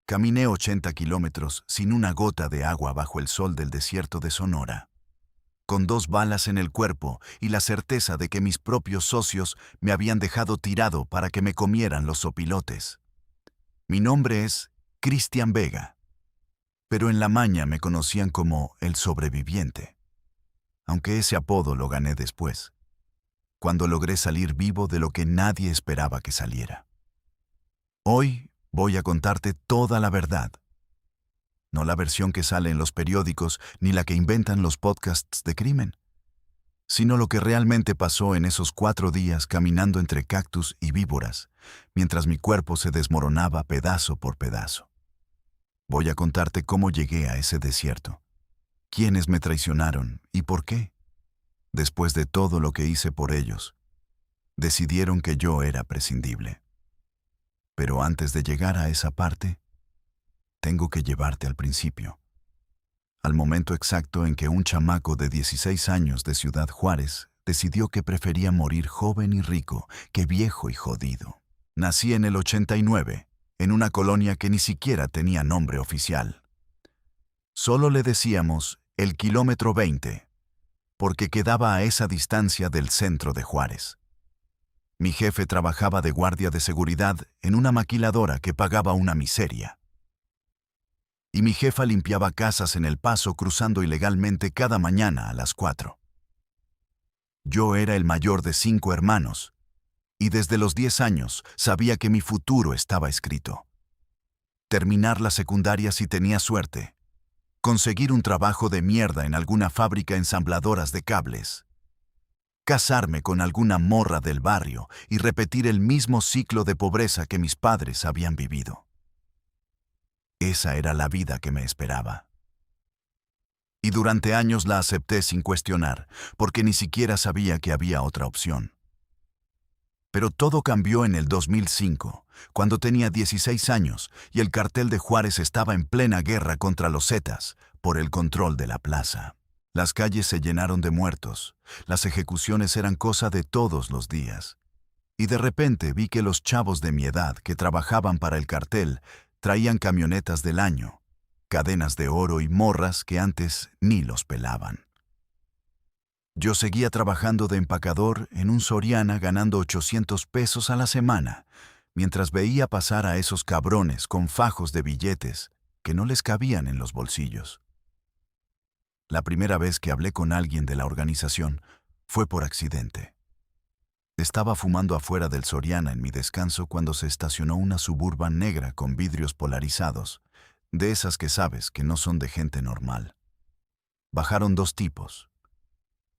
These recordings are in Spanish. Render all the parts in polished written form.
Caminé 80 kilómetros sin una gota de agua bajo el sol del desierto de Sonora, con 2 balas en el cuerpo y la certeza de que mis propios socios me habían dejado tirado para que me comieran los opilotes. Mi nombre es Cristian Vega, pero en la maña me conocían como el sobreviviente, aunque ese apodo lo gané después, cuando logré salir vivo de lo que nadie esperaba que saliera. Hoy voy a contarte toda la verdad. No la versión que sale en los periódicos ni la que inventan los podcasts de crimen, sino lo que realmente pasó en esos 4 días caminando entre cactus y víboras, mientras mi cuerpo se desmoronaba pedazo por pedazo. Voy a contarte cómo llegué a ese desierto, quiénes me traicionaron y por qué, después de todo lo que hice por ellos, decidieron que yo era prescindible. Pero antes de llegar a esa parte, tengo que llevarte al principio, al momento exacto en que un chamaco de 16 años de Ciudad Juárez decidió que prefería morir joven y rico que viejo y jodido. Nací en el 89, en una colonia que ni siquiera tenía nombre oficial. Solo le decíamos el kilómetro 20, porque quedaba a esa distancia del centro de Juárez. Mi jefe trabajaba de guardia de seguridad en una maquiladora que pagaba una miseria. Y mi jefa limpiaba casas en El Paso cruzando ilegalmente cada mañana a las 4. Yo era el mayor de 5 hermanos, y desde los 10 años sabía que mi futuro estaba escrito. Terminar la secundaria si tenía suerte. Conseguir un trabajo de mierda en alguna fábrica ensambladoras de cables. Casarme con alguna morra del barrio y repetir el mismo ciclo de pobreza que mis padres habían vivido. Esa era la vida que me esperaba. Y durante años la acepté sin cuestionar, porque ni siquiera sabía que había otra opción. Pero todo cambió en el 2005, cuando tenía 16 años y el cartel de Juárez estaba en plena guerra contra los Zetas por el control de la plaza. Las calles se llenaron de muertos, las ejecuciones eran cosa de todos los días. Y de repente vi que los chavos de mi edad que trabajaban para el cartel traían camionetas del año, cadenas de oro y morras que antes ni los pelaban. Yo seguía trabajando de empacador en un Soriana ganando 800 pesos a la semana, mientras veía pasar a esos cabrones con fajos de billetes que no les cabían en los bolsillos. La primera vez que hablé con alguien de la organización fue por accidente. Estaba fumando afuera del Soriana en mi descanso cuando se estacionó una Suburban negra con vidrios polarizados, de esas que sabes que no son de gente normal. Bajaron 2 tipos.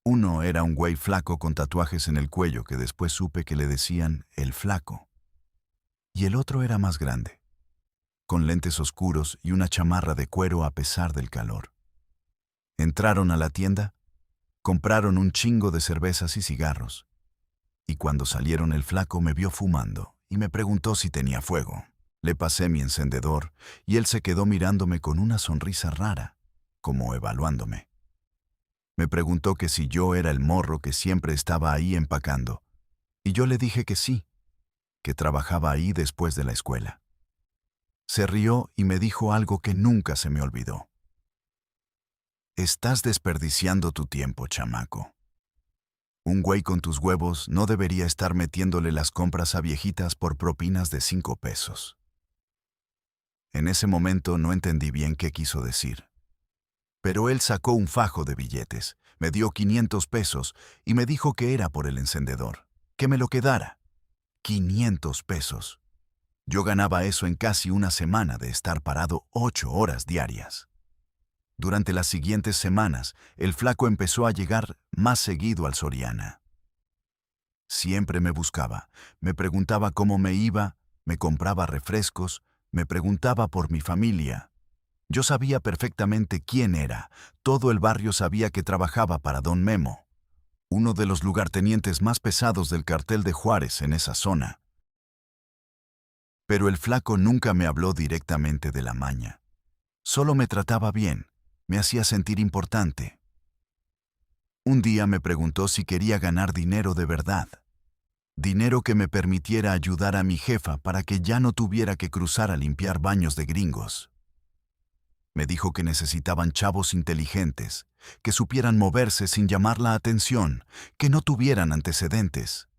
Uno era un güey flaco con tatuajes en el cuello que después supe que le decían el Flaco. Y el otro era más grande, con lentes oscuros y una chamarra de cuero a pesar del calor. Entraron a la tienda, compraron un chingo de cervezas y cigarros. Y cuando salieron el Flaco me vio fumando y me preguntó si tenía fuego. Le pasé mi encendedor y él se quedó mirándome con una sonrisa rara, como evaluándome. Me preguntó que si yo era el morro que siempre estaba ahí empacando, y yo le dije que sí, que trabajaba ahí después de la escuela. Se rió y me dijo algo que nunca se me olvidó. Estás desperdiciando tu tiempo, chamaco. Un güey con tus huevos no debería estar metiéndole las compras a viejitas por propinas de 5 pesos. En ese momento no entendí bien qué quiso decir. Pero él sacó un fajo de billetes, me dio 500 pesos y me dijo que era por el encendedor, que me lo quedara. 500 pesos. Yo ganaba eso en casi una semana de estar parado 8 horas diarias. Durante las siguientes semanas, el Flaco empezó a llegar más seguido al Soriana. Siempre me buscaba, me preguntaba cómo me iba, me compraba refrescos, me preguntaba por mi familia. Yo sabía perfectamente quién era, todo el barrio sabía que trabajaba para Don Memo, uno de los lugartenientes más pesados del cartel de Juárez en esa zona. Pero el Flaco nunca me habló directamente de la maña. Solo me trataba bien. Me hacía sentir importante. Un día me preguntó si quería ganar dinero de verdad. Dinero que me permitiera ayudar a mi jefa para que ya no tuviera que cruzar a limpiar baños de gringos. Me dijo que necesitaban chavos inteligentes, que supieran moverse sin llamar la atención, que no tuvieran antecedentes.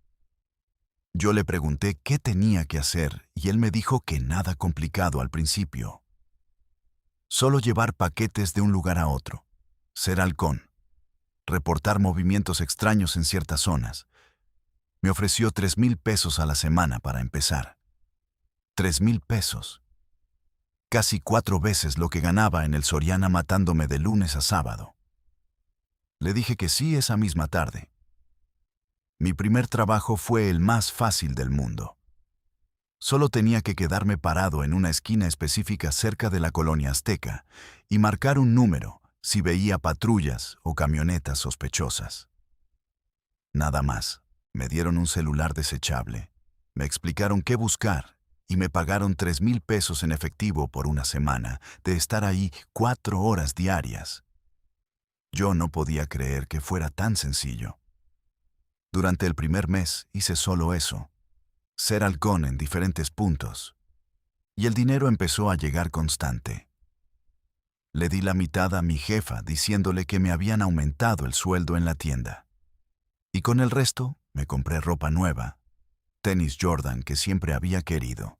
Yo le pregunté qué tenía que hacer y él me dijo que nada complicado al principio. Solo llevar paquetes de un lugar a otro, ser halcón, reportar movimientos extraños en ciertas zonas. Me ofreció 3,000 pesos a la semana para empezar. 3,000 pesos. Casi 4 veces lo que ganaba en el Soriana matándome de lunes a sábado. Le dije que sí esa misma tarde. Mi primer trabajo fue el más fácil del mundo. Solo tenía que quedarme parado en una esquina específica cerca de la colonia Azteca y marcar un número si veía patrullas o camionetas sospechosas. Nada más. Me dieron un celular desechable. Me explicaron qué buscar y me pagaron 3,000 pesos en efectivo por una semana de estar ahí 4 horas diarias. Yo no podía creer que fuera tan sencillo. Durante el primer mes hice solo eso, ser halcón en diferentes puntos, y el dinero empezó a llegar constante. Le di la mitad a mi jefa diciéndole que me habían aumentado el sueldo en la tienda. Y con el resto me compré ropa nueva, tenis Jordan que siempre había querido.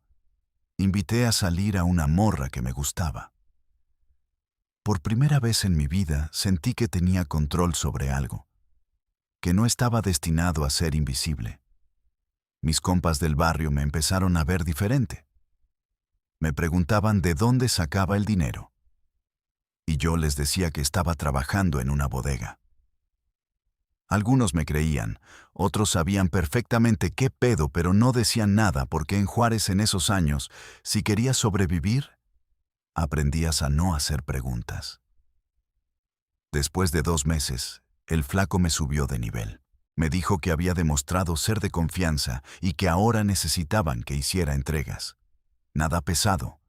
Invité a salir a una morra que me gustaba. Por primera vez en mi vida sentí que tenía control sobre algo, que no estaba destinado a ser invisible. Mis compas del barrio me empezaron a ver diferente. Me preguntaban de dónde sacaba el dinero. Y yo les decía que estaba trabajando en una bodega. Algunos me creían, otros sabían perfectamente qué pedo, pero no decían nada porque en Juárez en esos años, si querías sobrevivir, aprendías a no hacer preguntas. Después de 2 meses, el flaco me subió de nivel. Me dijo que había demostrado ser de confianza y que ahora necesitaban que hiciera entregas. Nada pesado,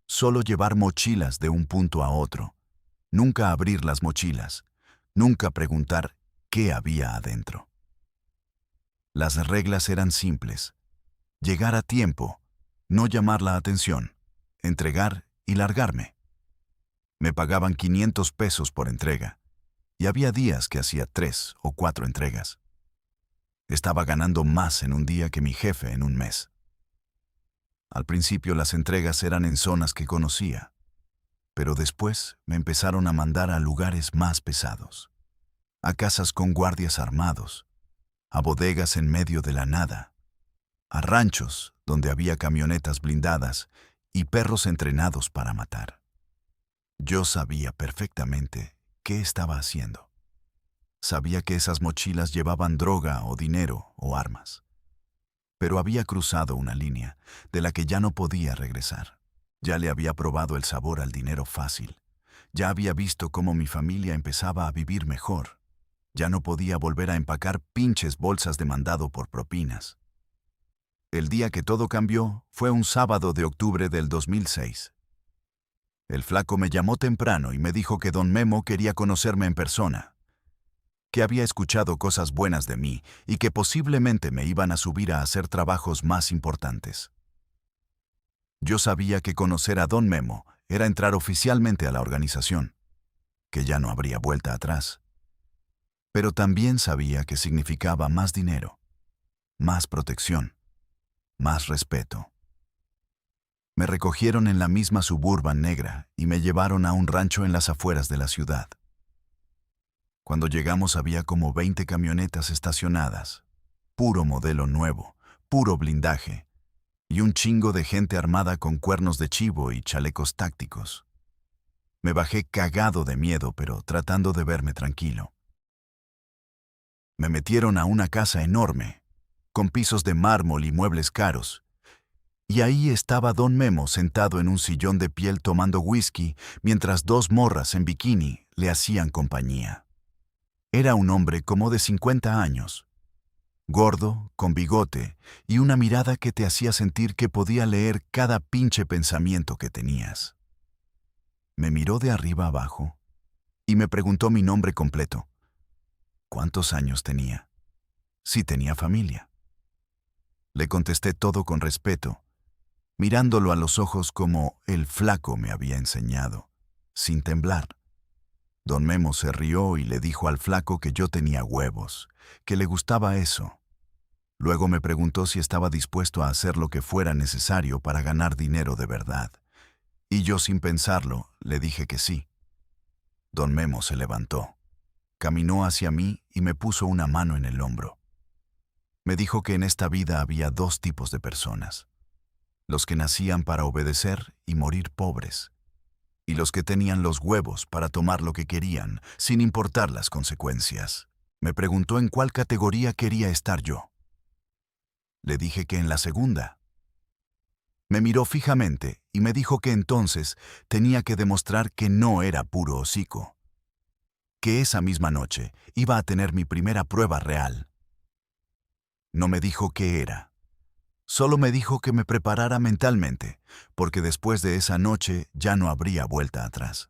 solo llevar mochilas de un punto a otro. Nunca abrir las mochilas, nunca preguntar qué había adentro. Las reglas eran simples. Llegar a tiempo, no llamar la atención, entregar y largarme. Me pagaban 500 pesos por entrega, y había días que hacía 3 o 4 entregas. Estaba ganando más en un día que mi jefe en un mes. Al principio las entregas eran en zonas que conocía, pero después me empezaron a mandar a lugares más pesados. A casas con guardias armados, a bodegas en medio de la nada, a ranchos donde había camionetas blindadas y perros entrenados para matar. Yo sabía perfectamente qué estaba haciendo. Sabía que esas mochilas llevaban droga o dinero o armas. Pero había cruzado una línea de la que ya no podía regresar. Ya le había probado el sabor al dinero fácil. Ya había visto cómo mi familia empezaba a vivir mejor. Ya no podía volver a empacar pinches bolsas de mandado por propinas. El día que todo cambió fue un sábado de octubre del 2006. El flaco me llamó temprano y me dijo que don Memo quería conocerme en persona, que había escuchado cosas buenas de mí y que posiblemente me iban a subir a hacer trabajos más importantes. Yo sabía que conocer a don Memo era entrar oficialmente a la organización, que ya no habría vuelta atrás. Pero también sabía que significaba más dinero, más protección, más respeto. Me recogieron en la misma Suburban negra y me llevaron a un rancho en las afueras de la ciudad. Cuando llegamos había como 20 camionetas estacionadas, puro modelo nuevo, puro blindaje, y un chingo de gente armada con cuernos de chivo y chalecos tácticos. Me bajé cagado de miedo, pero tratando de verme tranquilo. Me metieron a una casa enorme, con pisos de mármol y muebles caros, y ahí estaba don Memo sentado en un sillón de piel tomando whisky mientras 2 morras en bikini le hacían compañía. Era un hombre como de 50 años, gordo, con bigote y una mirada que te hacía sentir que podía leer cada pinche pensamiento que tenías. Me miró de arriba abajo y me preguntó mi nombre completo. ¿Cuántos años tenía? Si tenía familia. Le contesté todo con respeto, mirándolo a los ojos como el flaco me había enseñado, sin temblar. Don Memo se rió y le dijo al flaco que yo tenía huevos, que le gustaba eso. Luego me preguntó si estaba dispuesto a hacer lo que fuera necesario para ganar dinero de verdad. Y yo, sin pensarlo, le dije que sí. Don Memo se levantó, caminó hacia mí y me puso una mano en el hombro. Me dijo que en esta vida había dos tipos de personas: los que nacían para obedecer y morir pobres, y los que tenían los huevos para tomar lo que querían, sin importar las consecuencias. Me preguntó en cuál categoría quería estar yo. Le dije que en la segunda. Me miró fijamente y me dijo que entonces tenía que demostrar que no era puro hocico, que esa misma noche iba a tener mi primera prueba real. No me dijo qué era. Solo me dijo que me preparara mentalmente, porque después de esa noche ya no habría vuelta atrás.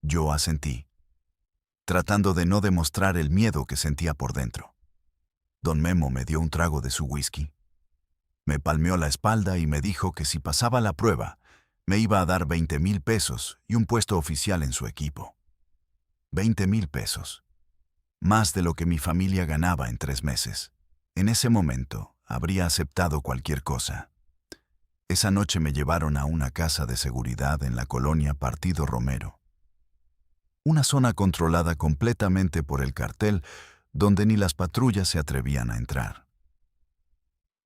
Yo asentí, tratando de no demostrar el miedo que sentía por dentro. Don Memo me dio un trago de su whisky. Me palmeó la espalda y me dijo que si pasaba la prueba, me iba a dar 20,000 pesos y un puesto oficial en su equipo. 20,000 pesos. Más de lo que mi familia ganaba en 3 meses. En ese momento, habría aceptado cualquier cosa. Esa noche me llevaron a una casa de seguridad en la colonia Partido Romero. Una zona controlada completamente por el cartel, donde ni las patrullas se atrevían a entrar.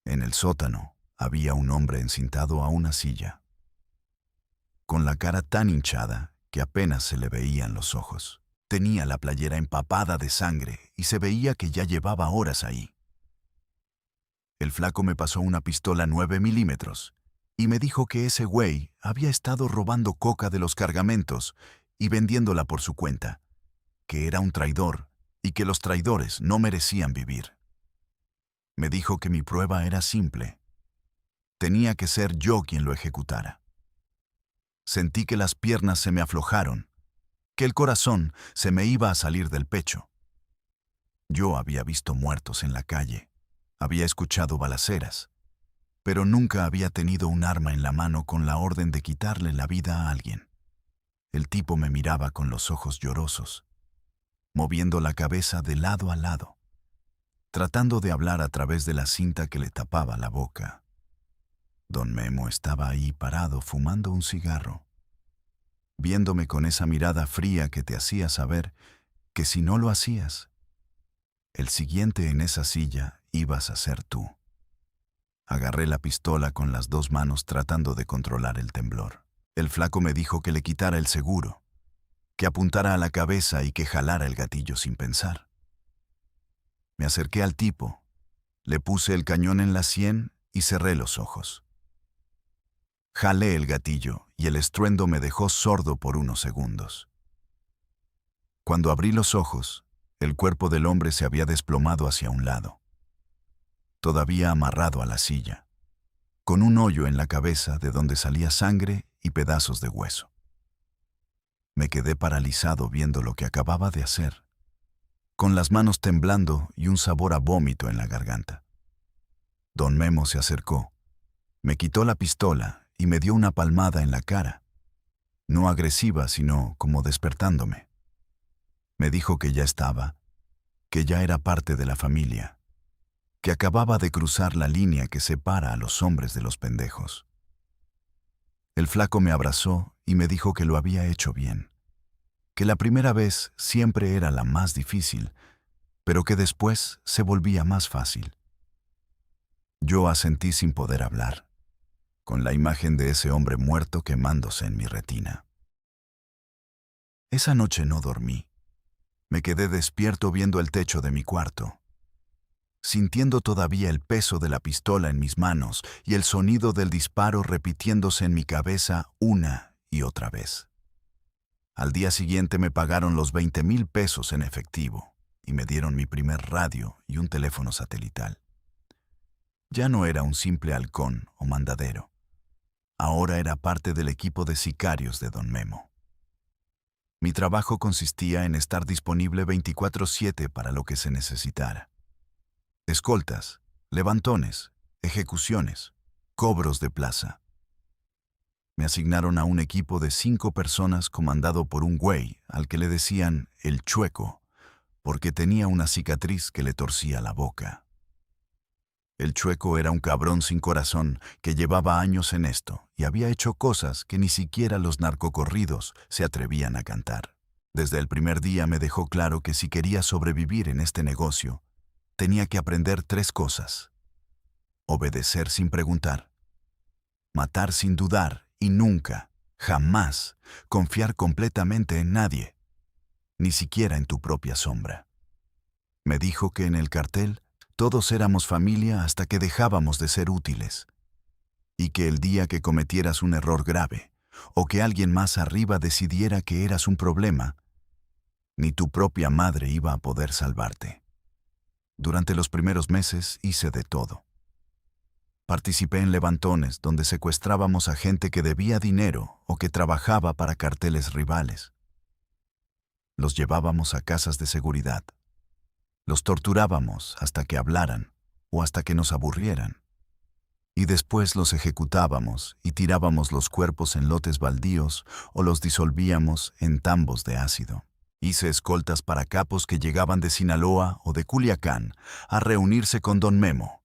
En el sótano había un hombre encintado a una silla, con la cara tan hinchada que apenas se le veían los ojos. Tenía la playera empapada de sangre y se veía que ya llevaba horas ahí. El flaco me pasó una pistola 9 milímetros y me dijo que ese güey había estado robando coca de los cargamentos y vendiéndola por su cuenta, que era un traidor y que los traidores no merecían vivir. Me dijo que mi prueba era simple. Tenía que ser yo quien lo ejecutara. Sentí que las piernas se me aflojaron, que el corazón se me iba a salir del pecho. Yo había visto muertos en la calle, había escuchado balaceras, pero nunca había tenido un arma en la mano con la orden de quitarle la vida a alguien. El tipo me miraba con los ojos llorosos, moviendo la cabeza de lado a lado, tratando de hablar a través de la cinta que le tapaba la boca. Don Memo estaba ahí parado fumando un cigarro, viéndome con esa mirada fría que te hacía saber que si no lo hacías, el siguiente en esa silla ibas a ser tú. Agarré la pistola con las 2 manos tratando de controlar el temblor. El flaco me dijo que le quitara el seguro, que apuntara a la cabeza y que jalara el gatillo sin pensar. Me acerqué al tipo, le puse el cañón en la sien y cerré los ojos. Jalé el gatillo y el estruendo me dejó sordo por unos segundos. Cuando abrí los ojos, el cuerpo del hombre se había desplomado hacia un lado, todavía amarrado a la silla, con un hoyo en la cabeza de donde salía sangre y pedazos de hueso. Me quedé paralizado viendo lo que acababa de hacer, con las manos temblando y un sabor a vómito en la garganta. Don Memo se acercó, me quitó la pistola y me dio una palmada en la cara, no agresiva, sino como despertándome. Me dijo que ya estaba, que ya era parte de la familia, que acababa de cruzar la línea que separa a los hombres de los pendejos. El flaco me abrazó y me dijo que lo había hecho bien, que la primera vez siempre era la más difícil, pero que después se volvía más fácil. Yo asentí sin poder hablar, con la imagen de ese hombre muerto quemándose en mi retina. Esa noche no dormí. Me quedé despierto viendo el techo de mi cuarto, sintiendo todavía el peso de la pistola en mis manos y el sonido del disparo repitiéndose en mi cabeza una y otra vez. Al día siguiente me pagaron los 20,000 pesos en efectivo y me dieron mi primer radio y un teléfono satelital. Ya no era un simple halcón o mandadero. Ahora era parte del equipo de sicarios de Don Memo. Mi trabajo consistía en estar disponible 24/7 para lo que se necesitara. Escoltas, levantones, ejecuciones, cobros de plaza. Me asignaron a un equipo de 5 personas comandado por un güey al que le decían el Chueco, porque tenía una cicatriz que le torcía la boca. El Chueco era un cabrón sin corazón que llevaba años en esto y había hecho cosas que ni siquiera los narcocorridos se atrevían a cantar. Desde el primer día me dejó claro que si quería sobrevivir en este negocio, tenía que aprender 3 cosas: obedecer sin preguntar, matar sin dudar y nunca, jamás, confiar completamente en nadie, ni siquiera en tu propia sombra. Me dijo que en el cartel todos éramos familia hasta que dejábamos de ser útiles, y que el día que cometieras un error grave, o que alguien más arriba decidiera que eras un problema, ni tu propia madre iba a poder salvarte. Durante los primeros meses hice de todo. Participé en levantones donde secuestrábamos a gente que debía dinero o que trabajaba para carteles rivales. Los llevábamos a casas de seguridad. Los torturábamos hasta que hablaran o hasta que nos aburrieran. Y después los ejecutábamos y tirábamos los cuerpos en lotes baldíos o los disolvíamos en tambos de ácido. Hice escoltas para capos que llegaban de Sinaloa o de Culiacán a reunirse con Don Memo,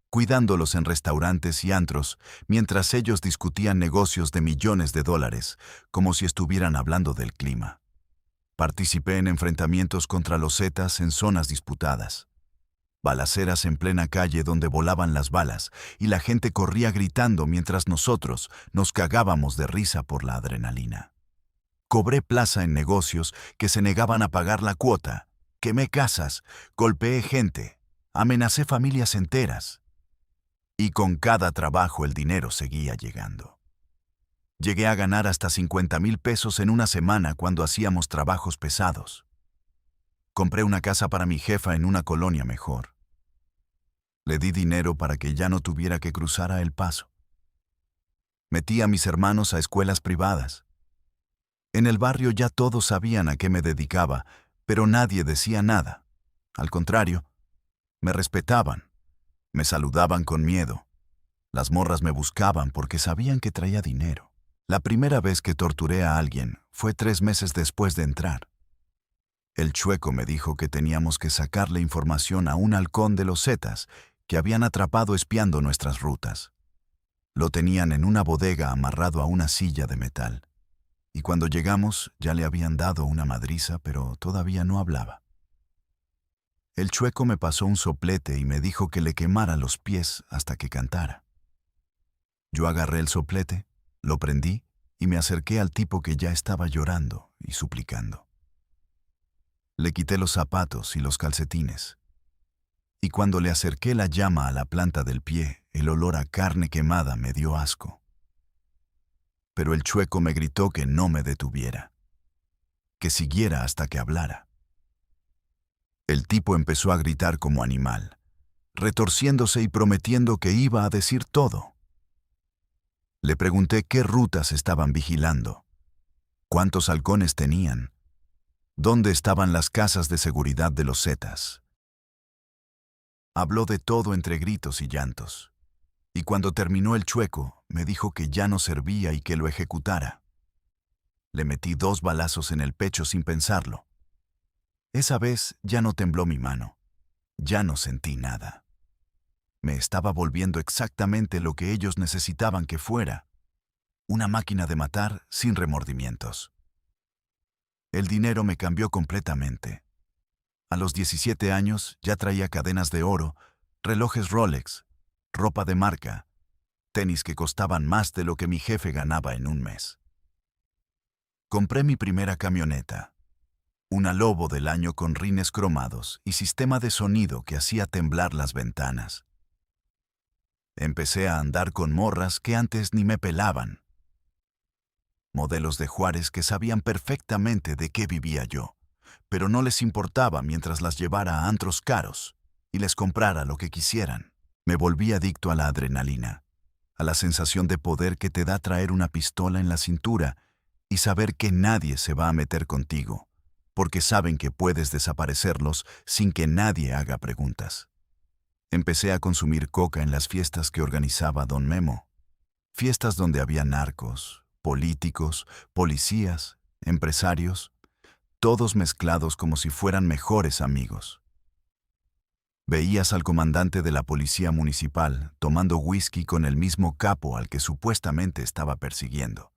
cuidándolos en restaurantes y antros mientras ellos discutían negocios de millones de dólares, como si estuvieran hablando del clima. Participé en enfrentamientos contra los Zetas en zonas disputadas. Balaceras en plena calle donde volaban las balas y la gente corría gritando mientras nosotros nos cagábamos de risa por la adrenalina. Cobré plaza en negocios que se negaban a pagar la cuota, quemé casas, golpeé gente, amenacé familias enteras. Y con cada trabajo el dinero seguía llegando. Llegué a ganar hasta 50,000 pesos en una semana cuando hacíamos trabajos pesados. Compré una casa para mi jefa en una colonia mejor. Le di dinero para que ya no tuviera que cruzar a El Paso. Metí a mis hermanos a escuelas privadas. En el barrio ya todos sabían a qué me dedicaba, pero nadie decía nada. Al contrario, me respetaban. Me saludaban con miedo. Las morras me buscaban porque sabían que traía dinero. La primera vez que torturé a alguien fue 3 meses después de entrar. El Chueco me dijo que teníamos que sacarle información a un halcón de los Zetas que habían atrapado espiando nuestras rutas. Lo tenían en una bodega amarrado a una silla de metal. Y cuando llegamos ya le habían dado una madriza, pero todavía no hablaba. El Chueco me pasó un soplete y me dijo que le quemara los pies hasta que cantara. Yo agarré el soplete, lo prendí y me acerqué al tipo que ya estaba llorando y suplicando. Le quité los zapatos y los calcetines. Y cuando le acerqué la llama a la planta del pie, el olor a carne quemada me dio asco. Pero el Chueco me gritó que no me detuviera, que siguiera hasta que hablara. El tipo empezó a gritar como animal, retorciéndose y prometiendo que iba a decir todo. Le pregunté qué rutas estaban vigilando, cuántos halcones tenían, dónde estaban las casas de seguridad de los Zetas. Habló de todo entre gritos y llantos, y cuando terminó el Chueco, me dijo que ya no servía y que lo ejecutara. Le metí 2 balazos en el pecho sin pensarlo. Esa vez ya no tembló mi mano, ya no sentí nada. Me estaba volviendo exactamente lo que ellos necesitaban que fuera, una máquina de matar sin remordimientos. El dinero me cambió completamente. A los 17 años ya traía cadenas de oro, relojes Rolex, ropa de marca, tenis que costaban más de lo que mi jefe ganaba en un mes. Compré mi primera camioneta, una Lobo del año con rines cromados y sistema de sonido que hacía temblar las ventanas. Empecé a andar con morras que antes ni me pelaban. Modelos de Juárez que sabían perfectamente de qué vivía yo, pero no les importaba mientras las llevara a antros caros y les comprara lo que quisieran. Me volví adicto a la adrenalina, a la sensación de poder que te da traer una pistola en la cintura y saber que nadie se va a meter contigo, porque saben que puedes desaparecerlos sin que nadie haga preguntas. Empecé a consumir coca en las fiestas que organizaba Don Memo. Fiestas donde había narcos, políticos, policías, empresarios, todos mezclados como si fueran mejores amigos. Veías al comandante de la policía municipal tomando whisky con el mismo capo al que supuestamente estaba persiguiendo.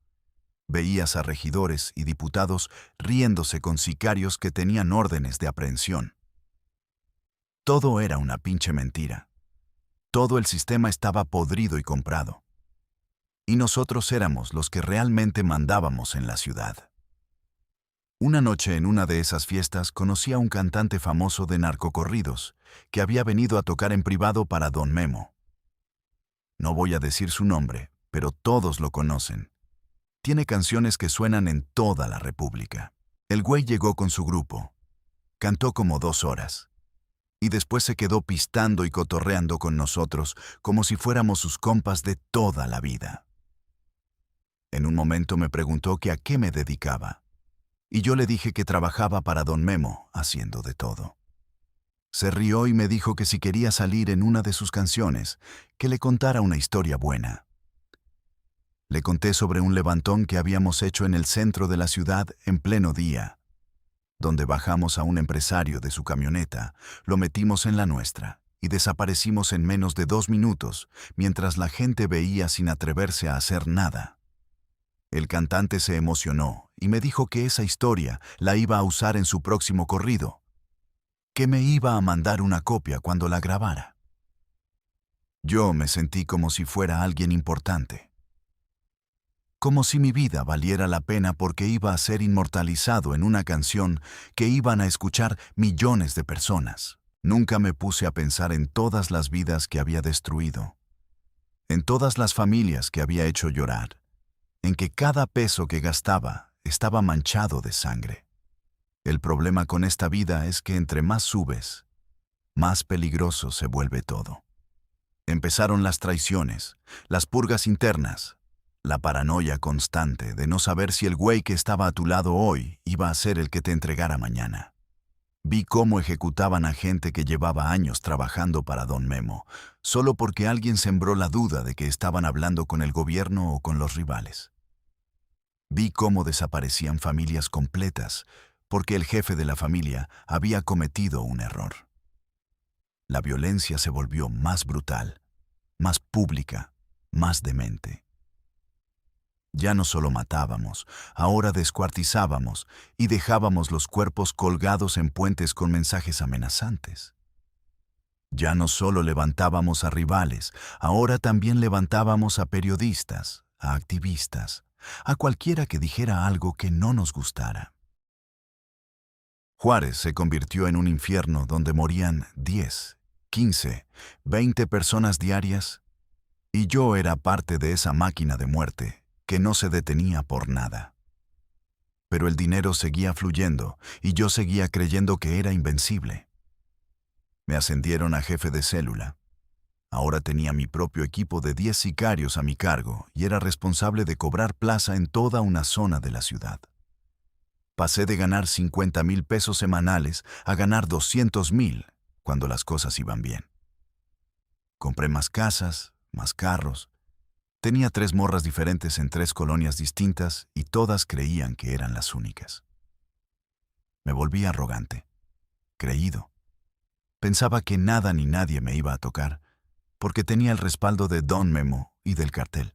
Veías a regidores y diputados riéndose con sicarios que tenían órdenes de aprehensión. Todo era una pinche mentira. Todo el sistema estaba podrido y comprado. Y nosotros éramos los que realmente mandábamos en la ciudad. Una noche en una de esas fiestas conocí a un cantante famoso de narcocorridos que había venido a tocar en privado para Don Memo. No voy a decir su nombre, pero todos lo conocen. Tiene canciones que suenan en toda la República. El güey llegó con su grupo. Cantó como 2 horas. Y después se quedó pistando y cotorreando con nosotros como si fuéramos sus compas de toda la vida. En un momento me preguntó que a qué me dedicaba. Y yo le dije que trabajaba para Don Memo, haciendo de todo. Se rió y me dijo que si quería salir en una de sus canciones, que le contara una historia buena. Le conté sobre un levantón que habíamos hecho en el centro de la ciudad en pleno día, donde bajamos a un empresario de su camioneta, lo metimos en la nuestra y desaparecimos en menos de 2 minutos, mientras la gente veía sin atreverse a hacer nada. El cantante se emocionó y me dijo que esa historia la iba a usar en su próximo corrido, que me iba a mandar una copia cuando la grabara. Yo me sentí como si fuera alguien importante. Como si mi vida valiera la pena porque iba a ser inmortalizado en una canción que iban a escuchar millones de personas. Nunca me puse a pensar en todas las vidas que había destruido, en todas las familias que había hecho llorar, en que cada peso que gastaba estaba manchado de sangre. El problema con esta vida es que entre más subes, más peligroso se vuelve todo. Empezaron las traiciones, las purgas internas, la paranoia constante de no saber si el güey que estaba a tu lado hoy iba a ser el que te entregara mañana. Vi cómo ejecutaban a gente que llevaba años trabajando para Don Memo, solo porque alguien sembró la duda de que estaban hablando con el gobierno o con los rivales. Vi cómo desaparecían familias completas porque el jefe de la familia había cometido un error. La violencia se volvió más brutal, más pública, más demente. Ya no solo matábamos, ahora descuartizábamos y dejábamos los cuerpos colgados en puentes con mensajes amenazantes. Ya no solo levantábamos a rivales, ahora también levantábamos a periodistas, a activistas, a cualquiera que dijera algo que no nos gustara. Juárez se convirtió en un infierno donde morían 10, 15, 20 personas diarias, y yo era parte de esa máquina de muerte que no se detenía por nada. Pero el dinero seguía fluyendo y yo seguía creyendo que era invencible. Me ascendieron a jefe de célula. Ahora tenía mi propio equipo de 10 sicarios a mi cargo y era responsable de cobrar plaza en toda una zona de la ciudad. Pasé de ganar 50,000 pesos semanales a ganar 200,000 cuando las cosas iban bien. Compré más casas, más carros. Tenía 3 morras diferentes en 3 colonias distintas y todas creían que eran las únicas. Me volví arrogante, creído. Pensaba que nada ni nadie me iba a tocar, porque tenía el respaldo de Don Memo y del cartel.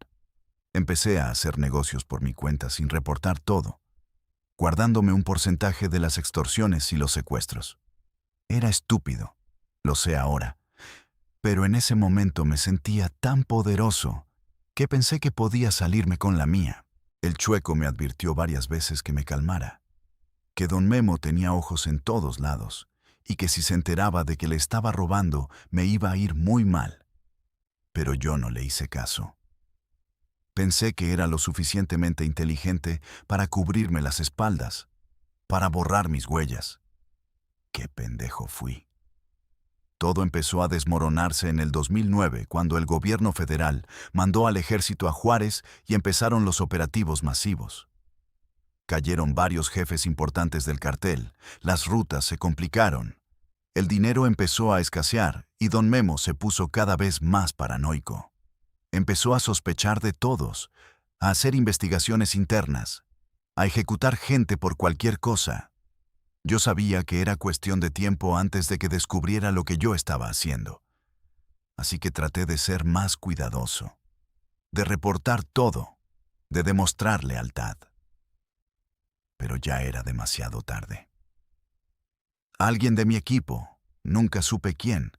Empecé a hacer negocios por mi cuenta sin reportar todo, guardándome un porcentaje de las extorsiones y los secuestros. Era estúpido, lo sé ahora, pero en ese momento me sentía tan poderoso que pensé que podía salirme con la mía. El chueco me advirtió varias veces que me calmara, que Don Memo tenía ojos en todos lados y que si se enteraba de que le estaba robando me iba a ir muy mal. Pero yo no le hice caso. Pensé que era lo suficientemente inteligente para cubrirme las espaldas, para borrar mis huellas. ¡Qué pendejo fui! Todo empezó a desmoronarse en el 2009 cuando el gobierno federal mandó al ejército a Juárez y empezaron los operativos masivos. Cayeron varios jefes importantes del cartel, las rutas se complicaron, El dinero empezó a escasear y don Memo se puso cada vez más paranoico. Empezó a sospechar de todos, a hacer investigaciones internas, a ejecutar gente por cualquier cosa. Yo sabía que era cuestión de tiempo antes de que descubriera lo que yo estaba haciendo. Así que traté de ser más cuidadoso, de reportar todo, de demostrar lealtad. Pero ya era demasiado tarde. Alguien de mi equipo, nunca supe quién,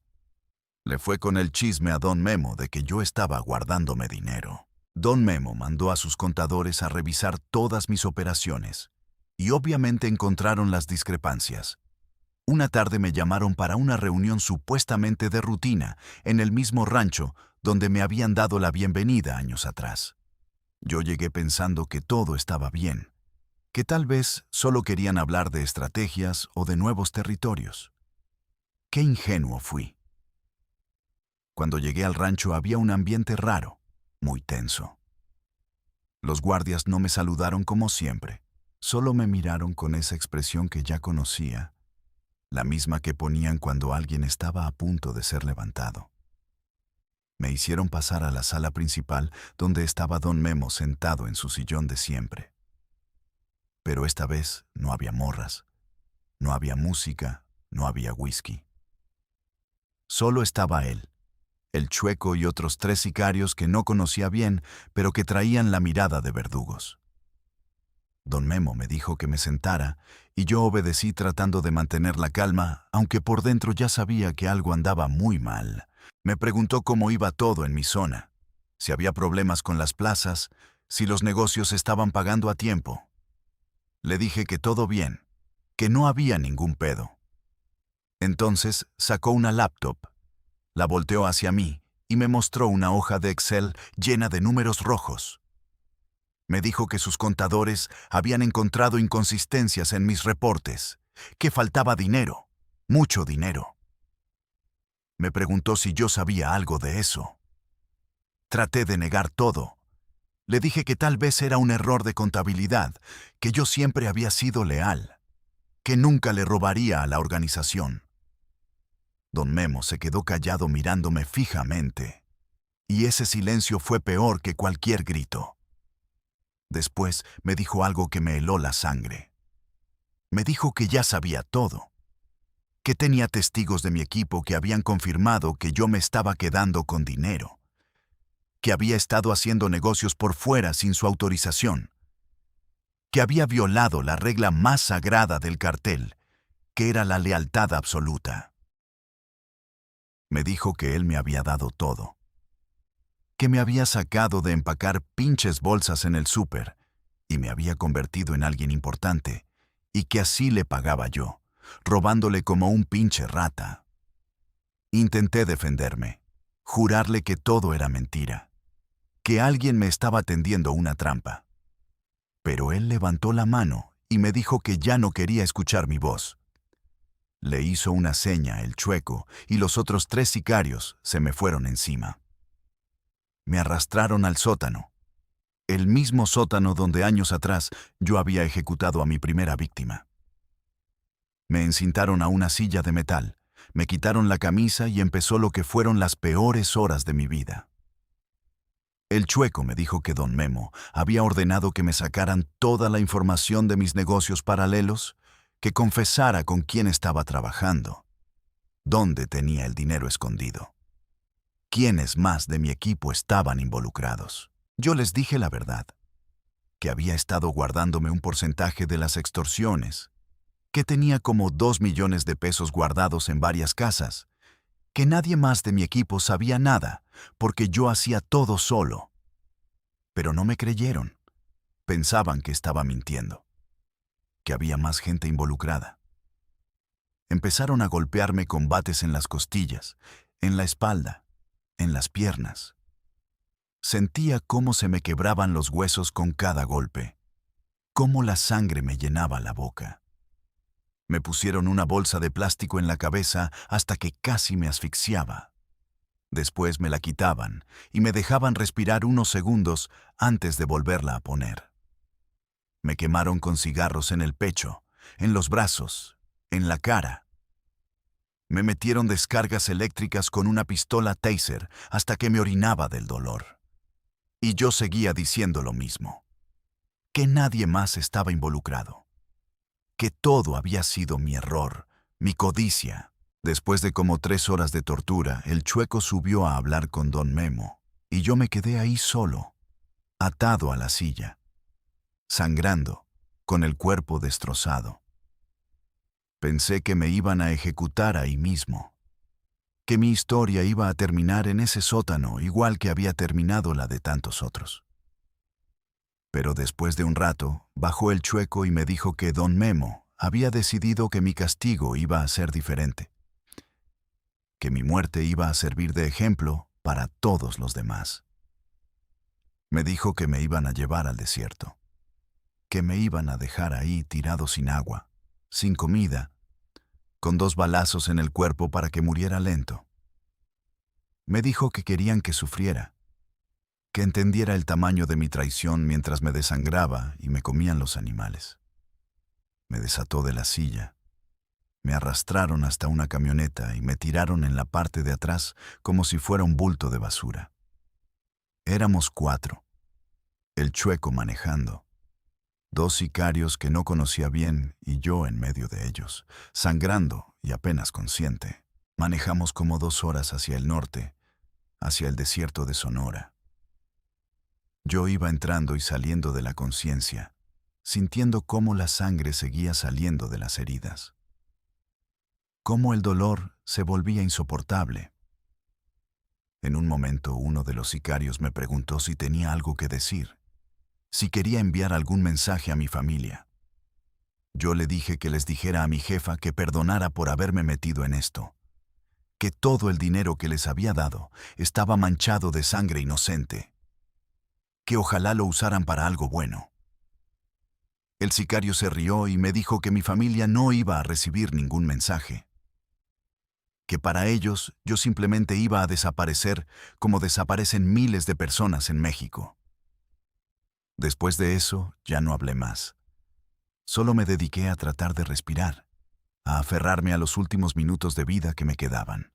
le fue con el chisme a don Memo de que yo estaba guardándome dinero. Don Memo mandó a sus contadores a revisar todas mis operaciones y obviamente encontraron las discrepancias. Una tarde me llamaron para una reunión supuestamente de rutina en el mismo rancho donde me habían dado la bienvenida años atrás. Yo llegué pensando que todo estaba bien, que tal vez solo querían hablar de estrategias o de nuevos territorios. Qué ingenuo fui. Cuando llegué al rancho había un ambiente raro, muy tenso. Los guardias no me saludaron como siempre, solo me miraron con esa expresión que ya conocía, la misma que ponían cuando alguien estaba a punto de ser levantado. Me hicieron pasar a la sala principal donde estaba don Memo sentado en su sillón de siempre. Pero esta vez no había morras, no había música, no había whisky. Solo estaba él, el Chueco y otros 3 sicarios que no conocía bien, pero que traían la mirada de verdugos. Don Memo me dijo que me sentara, y yo obedecí tratando de mantener la calma, aunque por dentro ya sabía que algo andaba muy mal. Me preguntó cómo iba todo en mi zona, si había problemas con las plazas, si los negocios estaban pagando a tiempo. Le dije que todo bien, que no había ningún pedo. Entonces sacó una laptop, la volteó hacia mí y me mostró una hoja de Excel llena de números rojos. Me dijo que sus contadores habían encontrado inconsistencias en mis reportes, que faltaba dinero, mucho dinero. Me preguntó si yo sabía algo de eso. Traté de negar todo. Le dije que tal vez era un error de contabilidad, que yo siempre había sido leal, que nunca le robaría a la organización. Don Memo se quedó callado mirándome fijamente, y ese silencio fue peor que cualquier grito. Después me dijo algo que me heló la sangre. Me dijo que ya sabía todo, que tenía testigos de mi equipo que habían confirmado que yo me estaba quedando con dinero, que había estado haciendo negocios por fuera sin su autorización, que había violado la regla más sagrada del cartel, que era la lealtad absoluta. Me dijo que él me había dado todo, que me había sacado de empacar pinches bolsas en el súper y me había convertido en alguien importante, y que así le pagaba yo, robándole como un pinche rata. Intenté defenderme, jurarle que todo era mentira, que alguien me estaba tendiendo una trampa. Pero él levantó la mano y me dijo que ya no quería escuchar mi voz. Le hizo una seña el Chueco y los otros 3 sicarios se me fueron encima. Me arrastraron al sótano, el mismo sótano donde años atrás yo había ejecutado a mi primera víctima. Me encintaron a una silla de metal, me quitaron la camisa y empezó lo que fueron las peores horas de mi vida. El Chueco me dijo que don Memo había ordenado que me sacaran toda la información de mis negocios paralelos, que confesara con quién estaba trabajando, dónde tenía el dinero escondido, quiénes más de mi equipo estaban involucrados. Yo les dije la verdad, que había estado guardándome un porcentaje de las extorsiones, que tenía como 2 millones de pesos guardados en varias casas, que nadie más de mi equipo sabía nada, porque yo hacía todo solo. Pero no me creyeron. Pensaban que estaba mintiendo, que había más gente involucrada. Empezaron a golpearme con bates en las costillas, en la espalda, en las piernas. Sentía cómo se me quebraban los huesos con cada golpe, cómo la sangre me llenaba la boca. Me pusieron una bolsa de plástico en la cabeza hasta que casi me asfixiaba. Después me la quitaban y me dejaban respirar unos segundos antes de volverla a poner. Me quemaron con cigarros en el pecho, en los brazos, en la cara. Me metieron descargas eléctricas con una pistola Taser hasta que me orinaba del dolor. Y yo seguía diciendo lo mismo. Que nadie más estaba involucrado. Que todo había sido mi error, mi codicia. Después de como 3 horas de tortura, el chueco subió a hablar con don Memo, y yo me quedé ahí solo, atado a la silla, sangrando, con el cuerpo destrozado. Pensé que me iban a ejecutar ahí mismo, que mi historia iba a terminar en ese sótano igual que había terminado la de tantos otros. Pero después de un rato, bajó el chueco y me dijo que don Memo había decidido que mi castigo iba a ser diferente, que mi muerte iba a servir de ejemplo para todos los demás. Me dijo que me iban a llevar al desierto, que me iban a dejar ahí tirado sin agua, sin comida, con 2 balazos en el cuerpo para que muriera lento. Me dijo que querían que sufriera, que entendiera el tamaño de mi traición mientras me desangraba y me comían los animales. Me desató de la silla. Me arrastraron hasta una camioneta y me tiraron en la parte de atrás como si fuera un bulto de basura. Éramos 4. El chueco manejando. 2 sicarios que no conocía bien y yo en medio de ellos, sangrando y apenas consciente. Manejamos como 2 horas hacia el norte, hacia el desierto de Sonora. Yo iba entrando y saliendo de la conciencia, sintiendo cómo la sangre seguía saliendo de las heridas. Cómo el dolor se volvía insoportable. En un momento uno de los sicarios me preguntó si tenía algo que decir, si quería enviar algún mensaje a mi familia. Yo le dije que les dijera a mi jefa que perdonara por haberme metido en esto, que todo el dinero que les había dado estaba manchado de sangre inocente, que ojalá lo usaran para algo bueno. El sicario se rió y me dijo que mi familia no iba a recibir ningún mensaje, que para ellos yo simplemente iba a desaparecer como desaparecen miles de personas en México. Después de eso, ya no hablé más. Solo me dediqué a tratar de respirar, a aferrarme a los últimos minutos de vida que me quedaban.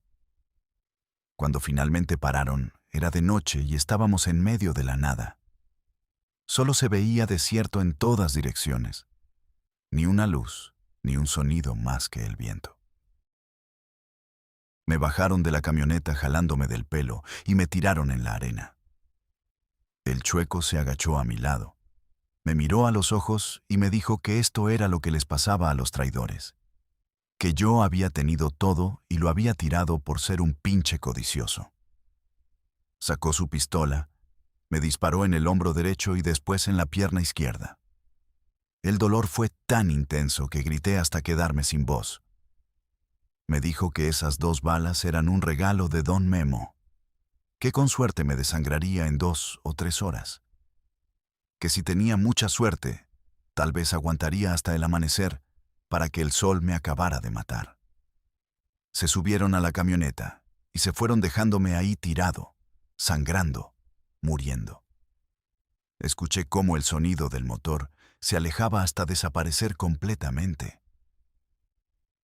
Cuando finalmente pararon, era de noche y estábamos en medio de la nada. Solo se veía desierto en todas direcciones. Ni una luz, ni un sonido más que el viento. Me bajaron de la camioneta jalándome del pelo y me tiraron en la arena. El chueco se agachó a mi lado. Me miró a los ojos y me dijo que esto era lo que les pasaba a los traidores. Que yo había tenido todo y lo había tirado por ser un pinche codicioso. Sacó su pistola, me disparó en el hombro derecho y después en la pierna izquierda. El dolor fue tan intenso que grité hasta quedarme sin voz. Me dijo que esas 2 balas eran un regalo de don Memo, que con suerte me desangraría en 2 o 3 horas, que si tenía mucha suerte, tal vez aguantaría hasta el amanecer para que el sol me acabara de matar. Se subieron a la camioneta y se fueron dejándome ahí tirado, sangrando, muriendo. Escuché cómo el sonido del motor se alejaba hasta desaparecer completamente.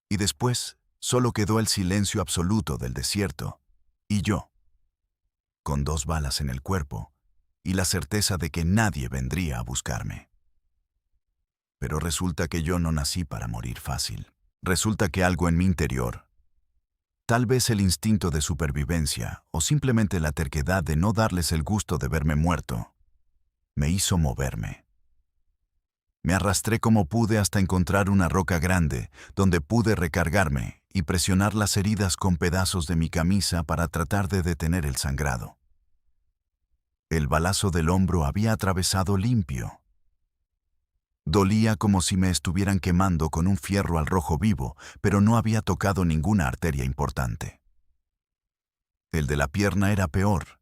Y después solo quedó el silencio absoluto del desierto y yo, con 2 balas en el cuerpo y la certeza de que nadie vendría a buscarme. Pero resulta que yo no nací para morir fácil. Resulta que algo en mi interior, tal vez el instinto de supervivencia o simplemente la terquedad de no darles el gusto de verme muerto, me hizo moverme. Me arrastré como pude hasta encontrar una roca grande donde pude recargarme y presionar las heridas con pedazos de mi camisa para tratar de detener el sangrado. El balazo del hombro había atravesado limpio. Dolía como si me estuvieran quemando con un fierro al rojo vivo, pero no había tocado ninguna arteria importante. El de la pierna era peor.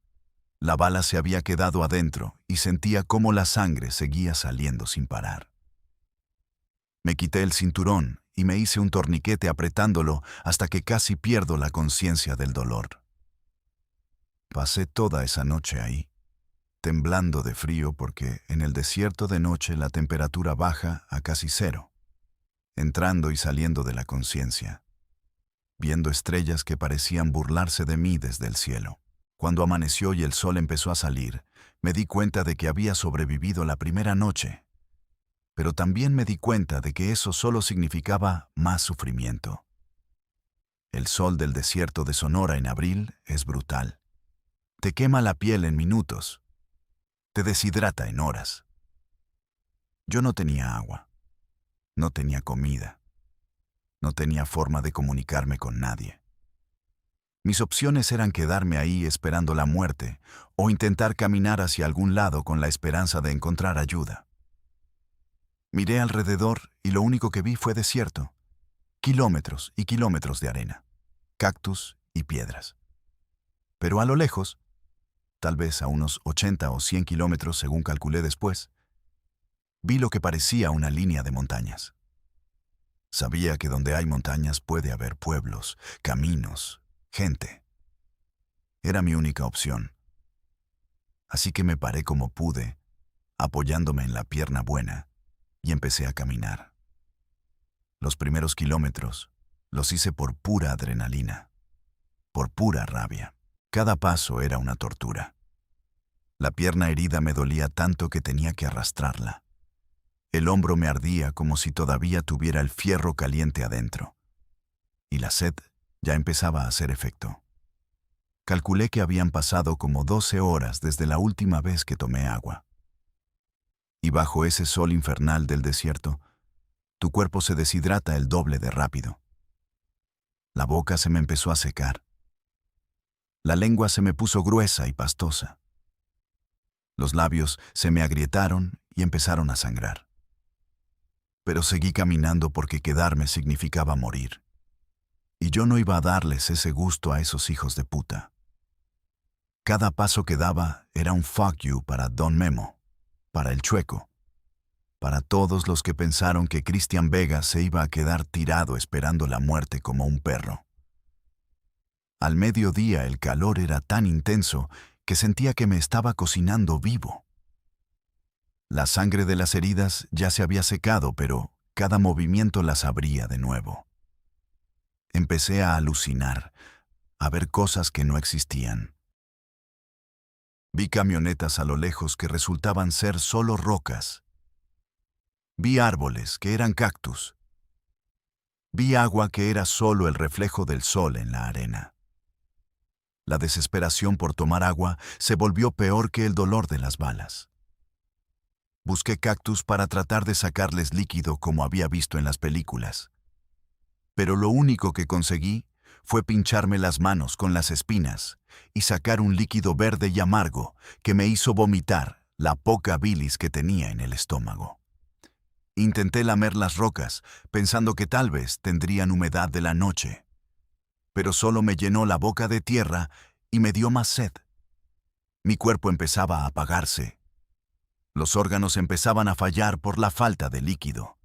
La bala se había quedado adentro y sentía cómo la sangre seguía saliendo sin parar. Me quité el cinturón y me hice un torniquete apretándolo hasta que casi pierdo la conciencia del dolor. Pasé toda esa noche ahí, temblando de frío porque en el desierto de noche la temperatura baja a casi 0, entrando y saliendo de la conciencia. viendo estrellas que parecían burlarse de mí desde el cielo. Cuando amaneció y el sol empezó a salir, me di cuenta de que había sobrevivido la primera noche. Pero también me di cuenta de que eso solo significaba más sufrimiento. El sol del desierto de Sonora en abril es brutal. Te quema la piel en minutos. Te deshidrata en horas. Yo no tenía agua. No tenía comida. No tenía forma de comunicarme con nadie. Mis opciones eran quedarme ahí esperando la muerte o intentar caminar hacia algún lado con la esperanza de encontrar ayuda. Miré alrededor y lo único que vi fue desierto. Kilómetros y kilómetros de arena, cactus y piedras. Pero a lo lejos, tal vez a unos 80 o 100 kilómetros según calculé después, vi lo que parecía una línea de montañas. Sabía que donde hay montañas puede haber pueblos, caminos, gente. Era mi única opción. Así que me paré como pude, apoyándome en la pierna buena, y empecé a caminar. Los primeros kilómetros los hice por pura adrenalina, por pura rabia. Cada paso era una tortura. La pierna herida me dolía tanto que tenía que arrastrarla. El hombro me ardía como si todavía tuviera el fierro caliente adentro. Y la sed ya empezaba a hacer efecto. Calculé que habían pasado como 12 horas desde la última vez que tomé agua. Y bajo ese sol infernal del desierto, tu cuerpo se deshidrata el doble de rápido. La boca se me empezó a secar. La lengua se me puso gruesa y pastosa. Los labios se me agrietaron y empezaron a sangrar. Pero seguí caminando porque quedarme significaba morir. Y yo no iba a darles ese gusto a esos hijos de puta. Cada paso que daba era un fuck you para Don Memo, para el Chueco, para todos los que pensaron que Cristian Vega se iba a quedar tirado esperando la muerte como un perro. Al mediodía el calor era tan intenso que sentía que me estaba cocinando vivo. La sangre de las heridas ya se había secado, pero cada movimiento las abría de nuevo. Empecé a alucinar, a ver cosas que no existían. Vi camionetas a lo lejos que resultaban ser solo rocas. Vi árboles que eran cactus. Vi agua que era solo el reflejo del sol en la arena. La desesperación por tomar agua se volvió peor que el dolor de las balas. Busqué cactus para tratar de sacarles líquido como había visto en las películas. Pero lo único que conseguí fue pincharme las manos con las espinas y sacar un líquido verde y amargo que me hizo vomitar la poca bilis que tenía en el estómago. Intenté lamer las rocas, pensando que tal vez tendrían humedad de la noche, pero solo me llenó la boca de tierra y me dio más sed. Mi cuerpo empezaba a apagarse. Los órganos empezaban a fallar por la falta de líquido.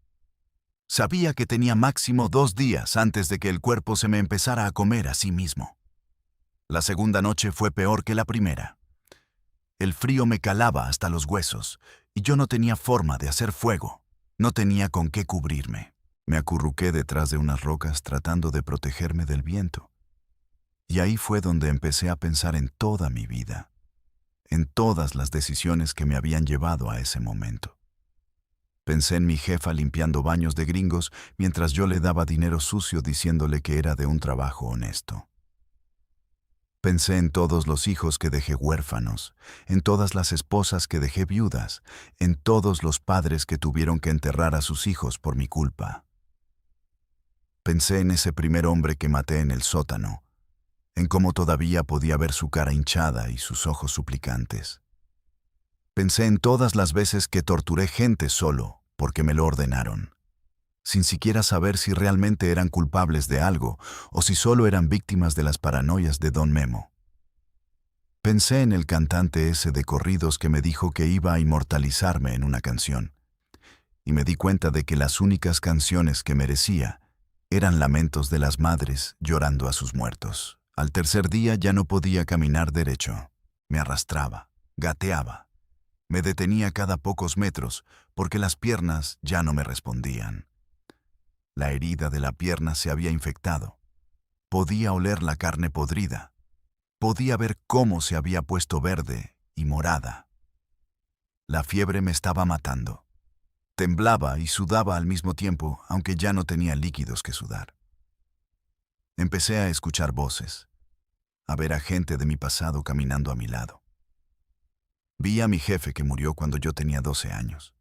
Sabía que tenía máximo 2 días antes de que el cuerpo se me empezara a comer a sí mismo. La segunda noche fue peor que la primera. El frío me calaba hasta los huesos y yo no tenía forma de hacer fuego. No tenía con qué cubrirme. Me acurruqué detrás de unas rocas tratando de protegerme del viento. Y ahí fue donde empecé a pensar en toda mi vida, en todas las decisiones que me habían llevado a ese momento. Pensé en mi jefa limpiando baños de gringos mientras yo le daba dinero sucio diciéndole que era de un trabajo honesto. Pensé en todos los hijos que dejé huérfanos, en todas las esposas que dejé viudas, en todos los padres que tuvieron que enterrar a sus hijos por mi culpa. Pensé en ese primer hombre que maté en el sótano, en cómo todavía podía ver su cara hinchada y sus ojos suplicantes. Pensé en todas las veces que torturé gente solo porque me lo ordenaron, sin siquiera saber si realmente eran culpables de algo o si solo eran víctimas de las paranoias de Don Memo. Pensé en el cantante ese de corridos que me dijo que iba a inmortalizarme en una canción, y me di cuenta de que las únicas canciones que merecía eran lamentos de las madres llorando a sus muertos. Al tercer día ya no podía caminar derecho. Me arrastraba, gateaba. Me detenía cada pocos metros porque las piernas ya no me respondían. La herida de la pierna se había infectado. Podía oler la carne podrida. Podía ver cómo se había puesto verde y morada. La fiebre me estaba matando. Temblaba y sudaba al mismo tiempo, aunque ya no tenía líquidos que sudar. Empecé a escuchar voces, a ver a gente de mi pasado caminando a mi lado. Vi a mi jefe que murió cuando yo tenía 12 años.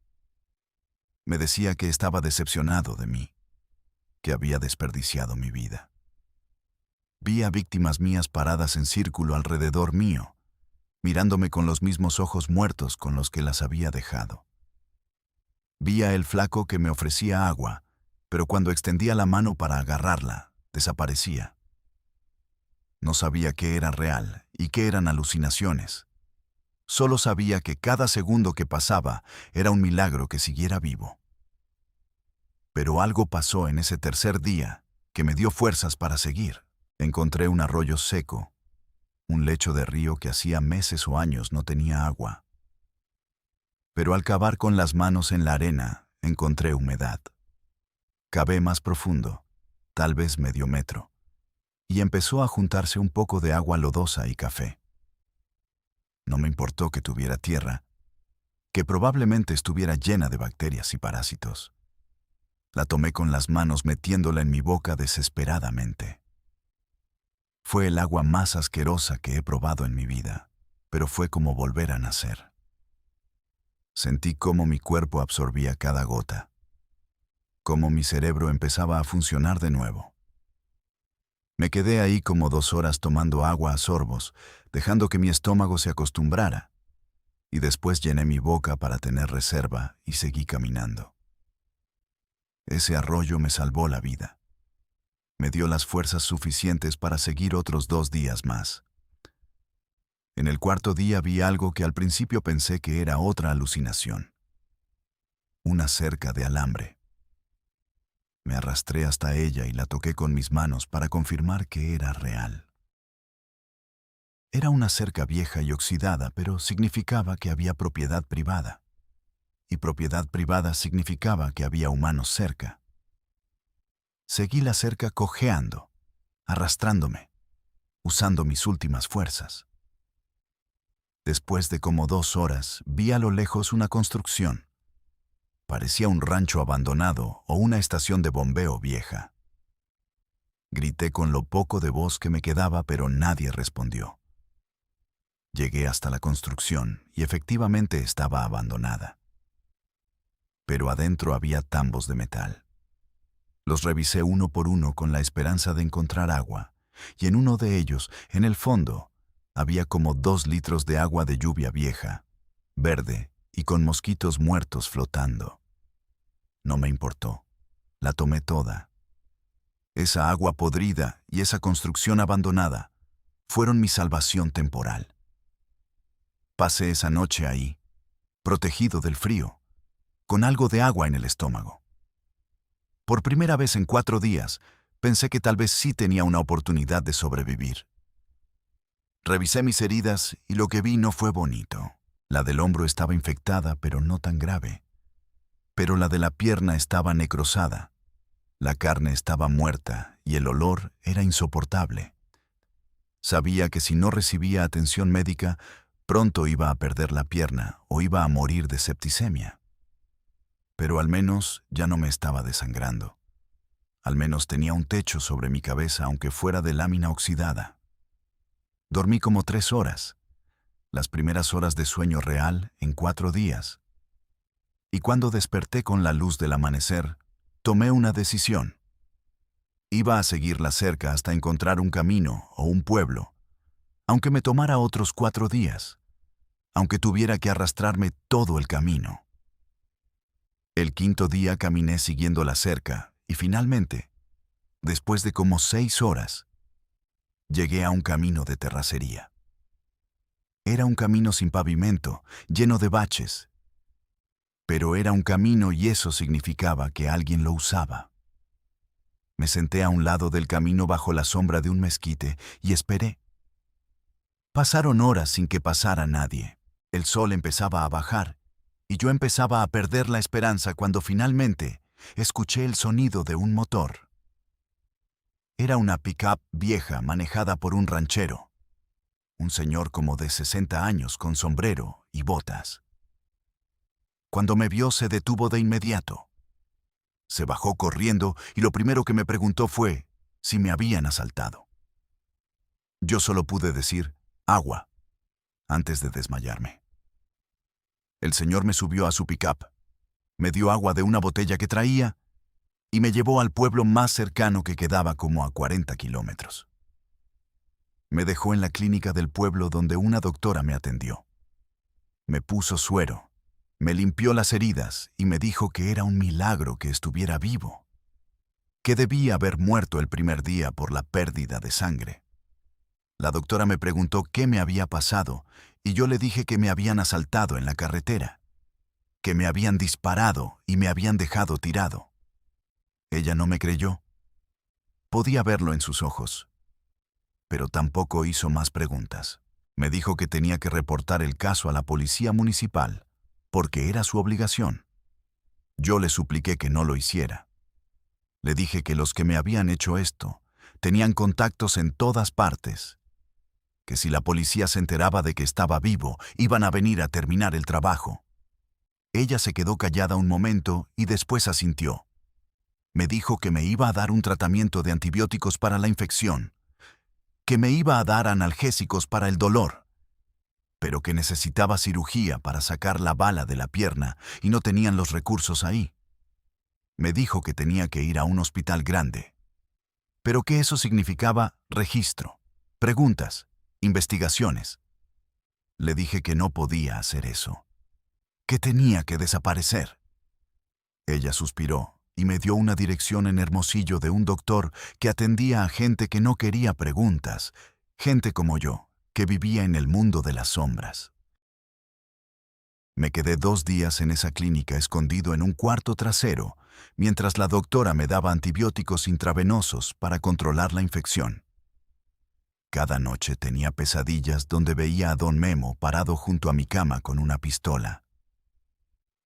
Me decía que estaba decepcionado de mí, que había desperdiciado mi vida. Vi a víctimas mías paradas en círculo alrededor mío, mirándome con los mismos ojos muertos con los que las había dejado. Vi a el flaco que me ofrecía agua, pero cuando extendía la mano para agarrarla, desaparecía. No sabía qué era real y qué eran alucinaciones. Solo sabía que cada segundo que pasaba era un milagro que siguiera vivo. Pero algo pasó en ese tercer día que me dio fuerzas para seguir. Encontré un arroyo seco, un lecho de río que hacía meses o años no tenía agua. Pero al cavar con las manos en la arena, encontré humedad. Cavé más profundo, tal vez medio metro, y empezó a juntarse un poco de agua lodosa y café. No me importó que tuviera tierra, que probablemente estuviera llena de bacterias y parásitos. La tomé con las manos metiéndola en mi boca desesperadamente. Fue el agua más asquerosa que he probado en mi vida, pero fue como volver a nacer. Sentí cómo mi cuerpo absorbía cada gota, cómo mi cerebro empezaba a funcionar de nuevo. Me quedé ahí como 2 horas tomando agua a sorbos, dejando que mi estómago se acostumbrara, y después llené mi boca para tener reserva y seguí caminando. Ese arroyo me salvó la vida. Me dio las fuerzas suficientes para seguir otros 2 días más. En el cuarto día vi algo que al principio pensé que era otra alucinación. Una cerca de alambre. Me arrastré hasta ella y la toqué con mis manos para confirmar que era real. Era una cerca vieja y oxidada, pero significaba que había propiedad privada. Y propiedad privada significaba que había humanos cerca. Seguí la cerca cojeando, arrastrándome, usando mis últimas fuerzas. Después de como 2 horas, vi a lo lejos una construcción. Parecía un rancho abandonado o una estación de bombeo vieja. Grité con lo poco de voz que me quedaba, pero nadie respondió. Llegué hasta la construcción y efectivamente estaba abandonada. Pero adentro había tambos de metal. Los revisé uno por uno con la esperanza de encontrar agua, y en uno de ellos, en el fondo, había como 2 litros de agua de lluvia vieja, verde y con mosquitos muertos flotando. No me importó. La tomé toda. Esa agua podrida y esa construcción abandonada fueron mi salvación temporal. Pasé esa noche ahí, protegido del frío, con algo de agua en el estómago. Por primera vez en 4 días, pensé que tal vez sí tenía una oportunidad de sobrevivir. Revisé mis heridas y lo que vi no fue bonito. La del hombro estaba infectada, pero no tan grave. Pero la de la pierna estaba necrosada. La carne estaba muerta y el olor era insoportable. Sabía que si no recibía atención médica, pronto iba a perder la pierna o iba a morir de septicemia. Pero al menos ya no me estaba desangrando. Al menos tenía un techo sobre mi cabeza, aunque fuera de lámina oxidada. Dormí como 3 horas, las primeras horas de sueño real en 4 días. Y cuando desperté con la luz del amanecer, tomé una decisión. Iba a seguir la cerca hasta encontrar un camino o un pueblo, aunque me tomara otros 4 días, aunque tuviera que arrastrarme todo el camino. El 5.º día caminé siguiendo la cerca y finalmente, después de como 6 horas, llegué a un camino de terracería. Era un camino sin pavimento, lleno de baches, pero era un camino y eso significaba que alguien lo usaba. Me senté a un lado del camino bajo la sombra de un mezquite y esperé. Pasaron horas sin que pasara nadie. El sol empezaba a bajar y yo empezaba a perder la esperanza cuando finalmente escuché el sonido de un motor. Era una pick-up vieja manejada por un ranchero, un señor como de 60 años con sombrero y botas. Cuando me vio se detuvo de inmediato. Se bajó corriendo y lo primero que me preguntó fue si me habían asaltado. Yo solo pude decir agua antes de desmayarme. El señor me subió a su pick-up, me dio agua de una botella que traía y me llevó al pueblo más cercano que quedaba como a 40 kilómetros. Me dejó en la clínica del pueblo donde una doctora me atendió. Me puso suero, me limpió las heridas y me dijo que era un milagro que estuviera vivo, que debía haber muerto el primer día por la pérdida de sangre. La doctora me preguntó qué me había pasado y yo le dije que me habían asaltado en la carretera, que me habían disparado y me habían dejado tirado. Ella no me creyó. Podía verlo en sus ojos, pero tampoco hizo más preguntas. Me dijo que tenía que reportar el caso a la policía municipal, porque era su obligación. Yo le supliqué que no lo hiciera. Le dije que los que me habían hecho esto tenían contactos en todas partes, que si la policía se enteraba de que estaba vivo, iban a venir a terminar el trabajo. Ella se quedó callada un momento y después asintió. Me dijo que me iba a dar un tratamiento de antibióticos para la infección, que me iba a dar analgésicos para el dolor, pero que necesitaba cirugía para sacar la bala de la pierna y no tenían los recursos ahí. Me dijo que tenía que ir a un hospital grande, pero que eso significaba registro, preguntas, investigaciones. Le dije que no podía hacer eso, que tenía que desaparecer. Ella suspiró y me dio una dirección en Hermosillo de un doctor que atendía a gente que no quería preguntas, gente como yo, que vivía en el mundo de las sombras. Me quedé 2 días en esa clínica escondido en un cuarto trasero, mientras la doctora me daba antibióticos intravenosos para controlar la infección. Cada noche tenía pesadillas donde veía a don Memo parado junto a mi cama con una pistola,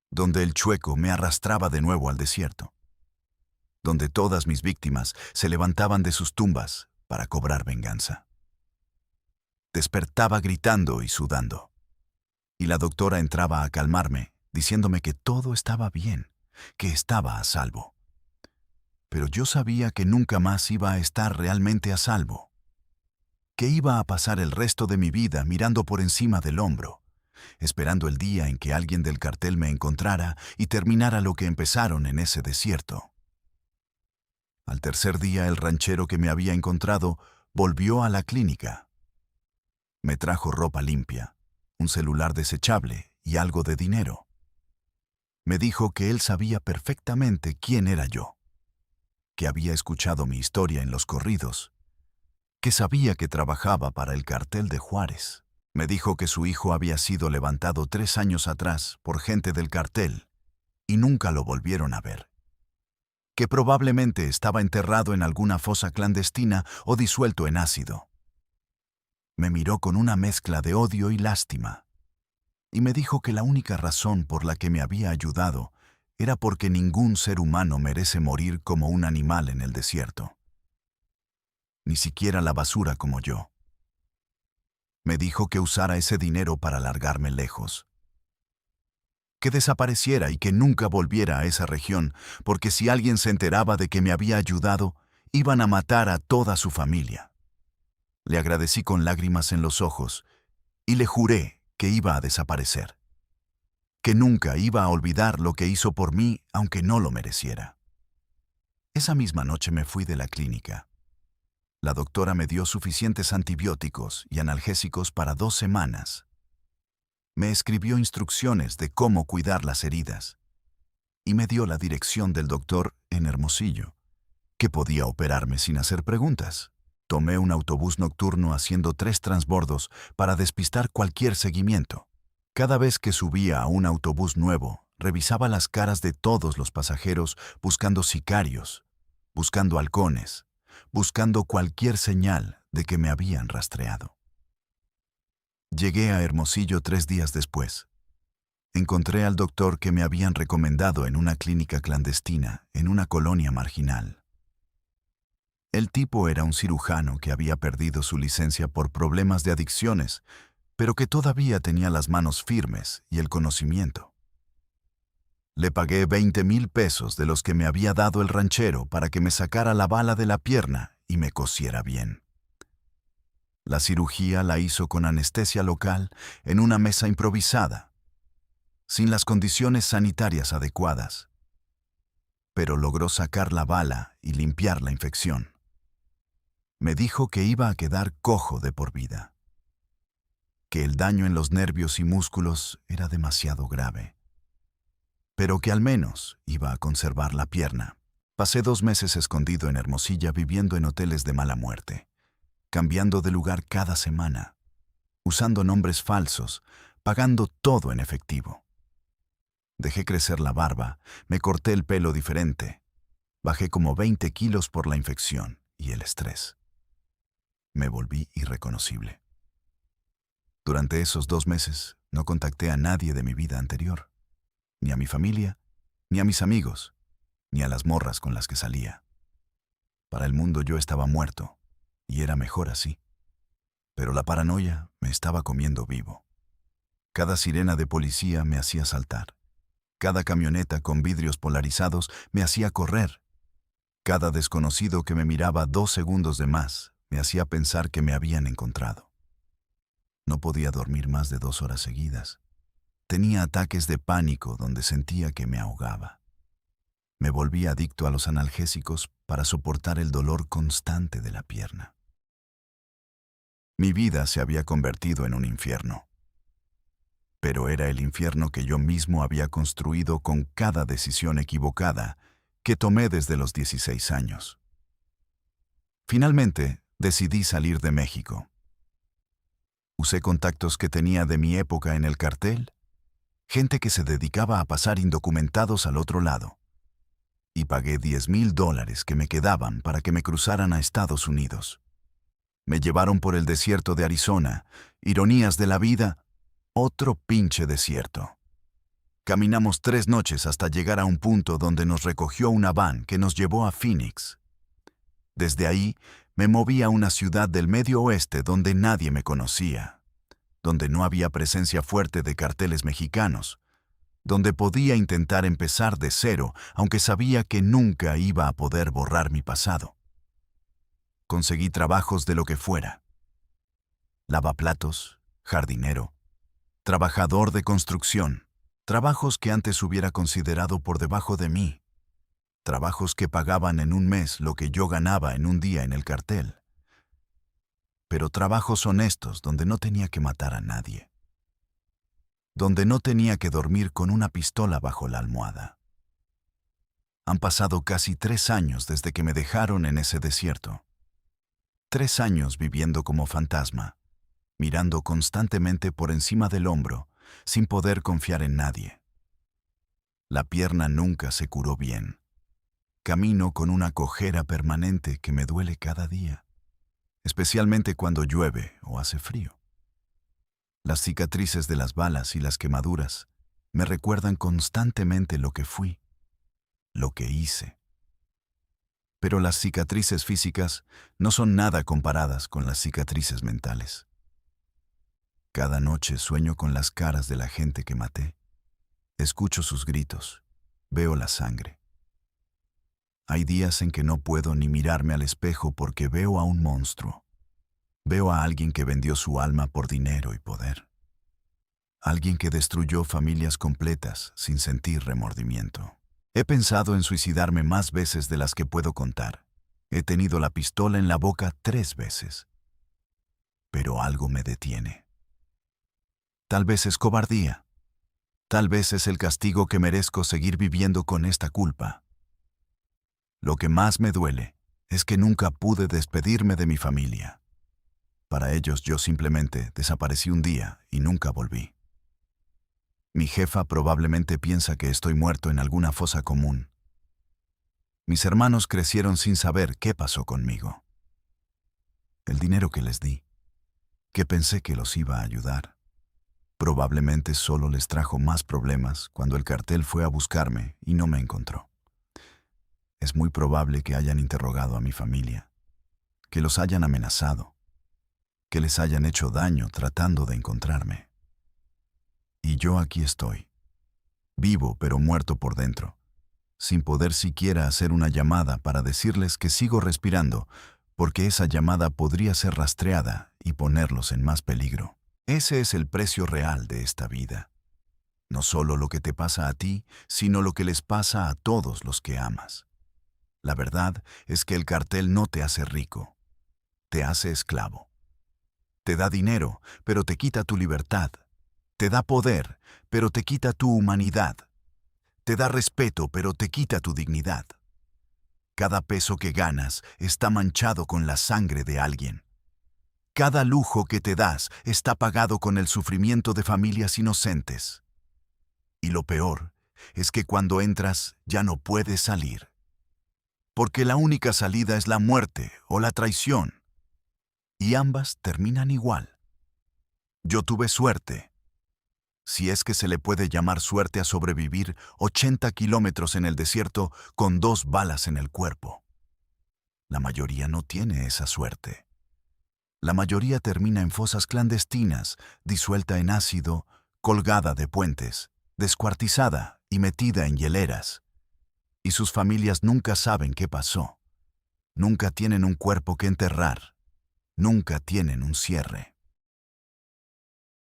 donde el chueco me arrastraba de nuevo al desierto, donde todas mis víctimas se levantaban de sus tumbas para cobrar venganza. Despertaba gritando y sudando, y la doctora entraba a calmarme, diciéndome que todo estaba bien, que estaba a salvo. Pero yo sabía que nunca más iba a estar realmente a salvo, que iba a pasar el resto de mi vida mirando por encima del hombro, esperando el día en que alguien del cartel me encontrara y terminara lo que empezaron en ese desierto. Al tercer día, el ranchero que me había encontrado volvió a la clínica. Me trajo ropa limpia, un celular desechable y algo de dinero. Me dijo que él sabía perfectamente quién era yo, que había escuchado mi historia en los corridos, que sabía que trabajaba para el cartel de Juárez. Me dijo que su hijo había sido levantado 3 años atrás por gente del cartel y nunca lo volvieron a ver, que probablemente estaba enterrado en alguna fosa clandestina o disuelto en ácido. Me miró con una mezcla de odio y lástima, y me dijo que la única razón por la que me había ayudado era porque ningún ser humano merece morir como un animal en el desierto, ni siquiera la basura como yo. Me dijo que usara ese dinero para largarme lejos, que desapareciera y que nunca volviera a esa región, porque si alguien se enteraba de que me había ayudado, iban a matar a toda su familia. Le agradecí con lágrimas en los ojos y le juré que iba a desaparecer, que nunca iba a olvidar lo que hizo por mí aunque no lo mereciera. Esa misma noche me fui de la clínica. La doctora me dio suficientes antibióticos y analgésicos para 2 semanas. Me escribió instrucciones de cómo cuidar las heridas y me dio la dirección del doctor en Hermosillo, que podía operarme sin hacer preguntas. Tomé un autobús nocturno haciendo 3 transbordos para despistar cualquier seguimiento. Cada vez que subía a un autobús nuevo, revisaba las caras de todos los pasajeros buscando sicarios, buscando halcones, buscando cualquier señal de que me habían rastreado. Llegué a Hermosillo 3 días después. Encontré al doctor que me habían recomendado en una clínica clandestina, en una colonia marginal. El tipo era un cirujano que había perdido su licencia por problemas de adicciones, pero que todavía tenía las manos firmes y el conocimiento. Le pagué 20,000 pesos de los que me había dado el ranchero para que me sacara la bala de la pierna y me cosiera bien. La cirugía la hizo con anestesia local en una mesa improvisada, sin las condiciones sanitarias adecuadas, pero logró sacar la bala y limpiar la infección. Me dijo que iba a quedar cojo de por vida, que el daño en los nervios y músculos era demasiado grave, pero que al menos iba a conservar la pierna. Pasé 2 meses escondido en Hermosilla viviendo en hoteles de mala muerte, cambiando de lugar cada semana, usando nombres falsos, pagando todo en efectivo. Dejé crecer la barba, me corté el pelo diferente, bajé como 20 kilos por la infección y el estrés. Me volví irreconocible. Durante esos 2 meses no contacté a nadie de mi vida anterior, ni a mi familia, ni a mis amigos, ni a las morras con las que salía. Para el mundo yo estaba muerto, y era mejor así. Pero la paranoia me estaba comiendo vivo. Cada sirena de policía me hacía saltar. Cada camioneta con vidrios polarizados me hacía correr. Cada desconocido que me miraba 2 segundos de más me hacía pensar que me habían encontrado. No podía dormir más de 2 horas seguidas. Tenía ataques de pánico donde sentía que me ahogaba. Me volví adicto a los analgésicos para soportar el dolor constante de la pierna. Mi vida se había convertido en un infierno. Pero era el infierno que yo mismo había construido con cada decisión equivocada que tomé desde los 16 años. Finalmente, decidí salir de México. Usé contactos que tenía de mi época en el cartel, gente que se dedicaba a pasar indocumentados al otro lado, y pagué $10,000 que me quedaban para que me cruzaran a Estados Unidos. Me llevaron por el desierto de Arizona, ironías de la vida, otro pinche desierto. Caminamos 3 noches hasta llegar a un punto donde nos recogió una van que nos llevó a Phoenix. Desde ahí me moví a una ciudad del Medio Oeste donde nadie me conocía, donde no había presencia fuerte de carteles mexicanos, donde podía intentar empezar de cero, aunque sabía que nunca iba a poder borrar mi pasado. Conseguí trabajos de lo que fuera. Lavaplatos, jardinero, trabajador de construcción, trabajos que antes hubiera considerado por debajo de mí, trabajos que pagaban en un mes lo que yo ganaba en un día en el cartel, pero trabajos honestos donde no tenía que matar a nadie, donde no tenía que dormir con una pistola bajo la almohada. Han pasado casi 3 años desde que me dejaron en ese desierto. 3 años viviendo como fantasma, mirando constantemente por encima del hombro, sin poder confiar en nadie. La pierna nunca se curó bien. Camino con una cojera permanente que me duele cada día, especialmente cuando llueve o hace frío. Las cicatrices de las balas y las quemaduras me recuerdan constantemente lo que fui, lo que hice. Pero las cicatrices físicas no son nada comparadas con las cicatrices mentales. Cada noche sueño con las caras de la gente que maté. Escucho sus gritos, veo la sangre. Hay días en que no puedo ni mirarme al espejo porque veo a un monstruo. Veo a alguien que vendió su alma por dinero y poder. Alguien que destruyó familias completas sin sentir remordimiento. He pensado en suicidarme más veces de las que puedo contar. He tenido la pistola en la boca 3 veces. Pero algo me detiene. Tal vez es cobardía. Tal vez es el castigo que merezco seguir viviendo con esta culpa. Lo que más me duele es que nunca pude despedirme de mi familia. Para ellos yo simplemente desaparecí un día y nunca volví. Mi jefa probablemente piensa que estoy muerto en alguna fosa común. Mis hermanos crecieron sin saber qué pasó conmigo. El dinero que les di, que pensé que los iba a ayudar, probablemente solo les trajo más problemas cuando el cartel fue a buscarme y no me encontró. Es muy probable que hayan interrogado a mi familia, que los hayan amenazado, que les hayan hecho daño tratando de encontrarme. Y yo aquí estoy, vivo pero muerto por dentro, sin poder siquiera hacer una llamada para decirles que sigo respirando, porque esa llamada podría ser rastreada y ponerlos en más peligro. Ese es el precio real de esta vida. No solo lo que te pasa a ti, sino lo que les pasa a todos los que amas. La verdad es que el cartel no te hace rico, te hace esclavo. Te da dinero, pero te quita tu libertad. Te da poder, pero te quita tu humanidad. Te da respeto, pero te quita tu dignidad. Cada peso que ganas está manchado con la sangre de alguien. Cada lujo que te das está pagado con el sufrimiento de familias inocentes. Y lo peor es que cuando entras ya no puedes salir. Porque la única salida es la muerte o la traición. Y ambas terminan igual. Yo tuve suerte. Si es que se le puede llamar suerte a sobrevivir 80 kilómetros en el desierto con 2 balas en el cuerpo. La mayoría no tiene esa suerte. La mayoría termina en fosas clandestinas, disuelta en ácido, colgada de puentes, descuartizada y metida en hieleras. Y sus familias nunca saben qué pasó. Nunca tienen un cuerpo que enterrar. Nunca tienen un cierre.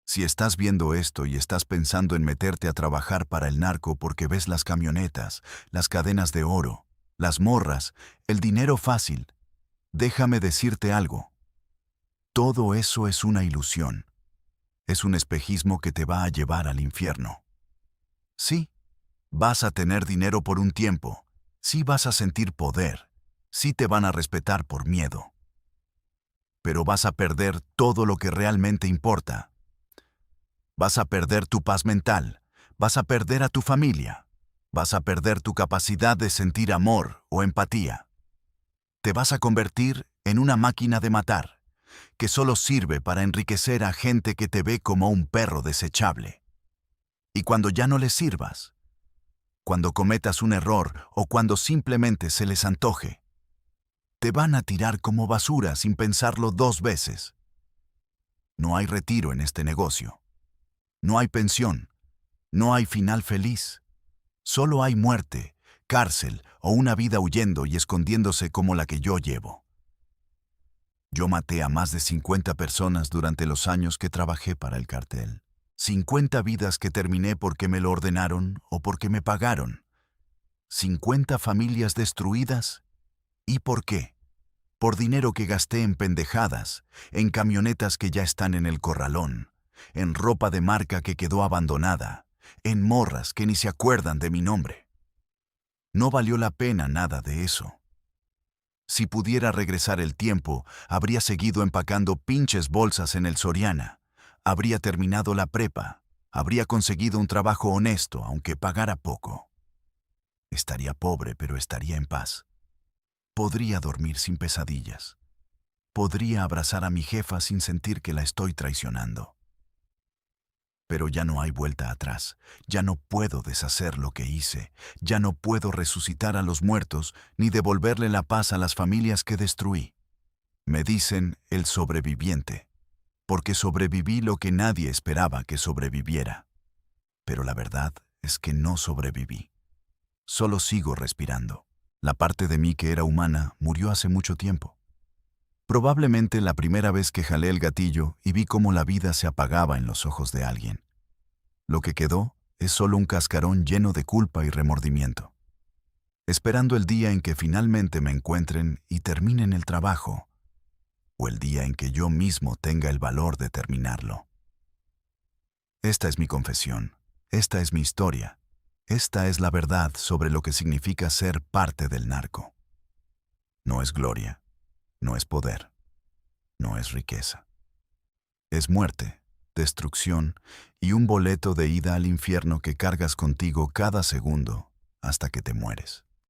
Si estás viendo esto y estás pensando en meterte a trabajar para el narco porque ves las camionetas, las cadenas de oro, las morras, el dinero fácil, déjame decirte algo. Todo eso es una ilusión. Es un espejismo que te va a llevar al infierno. Sí, vas a tener dinero por un tiempo. Sí vas a sentir poder. Sí te van a respetar por miedo. Pero vas a perder todo lo que realmente importa. Vas a perder tu paz mental, vas a perder a tu familia, vas a perder tu capacidad de sentir amor o empatía. Te vas a convertir en una máquina de matar, que solo sirve para enriquecer a gente que te ve como un perro desechable. Y cuando ya no les sirvas, cuando cometas un error o cuando simplemente se les antoje, te van a tirar como basura sin pensarlo 2 veces. No hay retiro en este negocio. No hay pensión, no hay final feliz. Solo hay muerte, cárcel o una vida huyendo y escondiéndose como la que yo llevo. Yo maté a más de 50 personas durante los años que trabajé para el cartel. 50 vidas que terminé porque me lo ordenaron o porque me pagaron. 50 familias destruidas. ¿Y por qué? Por dinero que gasté en pendejadas, en camionetas que ya están en el corralón, en ropa de marca que quedó abandonada, en morras que ni se acuerdan de mi nombre. No valió la pena nada de eso. Si pudiera regresar el tiempo, habría seguido empacando pinches bolsas en el Soriana, habría terminado la prepa, habría conseguido un trabajo honesto, aunque pagara poco. Estaría pobre, pero estaría en paz. Podría dormir sin pesadillas. Podría abrazar a mi jefa sin sentir que la estoy traicionando. Pero ya no hay vuelta atrás, ya no puedo deshacer lo que hice, ya no puedo resucitar a los muertos ni devolverle la paz a las familias que destruí. Me dicen el sobreviviente, porque sobreviví lo que nadie esperaba que sobreviviera. Pero la verdad es que no sobreviví. Solo sigo respirando. La parte de mí que era humana murió hace mucho tiempo. Probablemente la primera vez que jalé el gatillo y vi cómo la vida se apagaba en los ojos de alguien. Lo que quedó es solo un cascarón lleno de culpa y remordimiento, esperando el día en que finalmente me encuentren y terminen el trabajo, o el día en que yo mismo tenga el valor de terminarlo. Esta es mi confesión, esta es mi historia, esta es la verdad sobre lo que significa ser parte del narco. No es gloria. No es poder, no es riqueza. Es muerte, destrucción y un boleto de ida al infierno que cargas contigo cada segundo hasta que te mueres.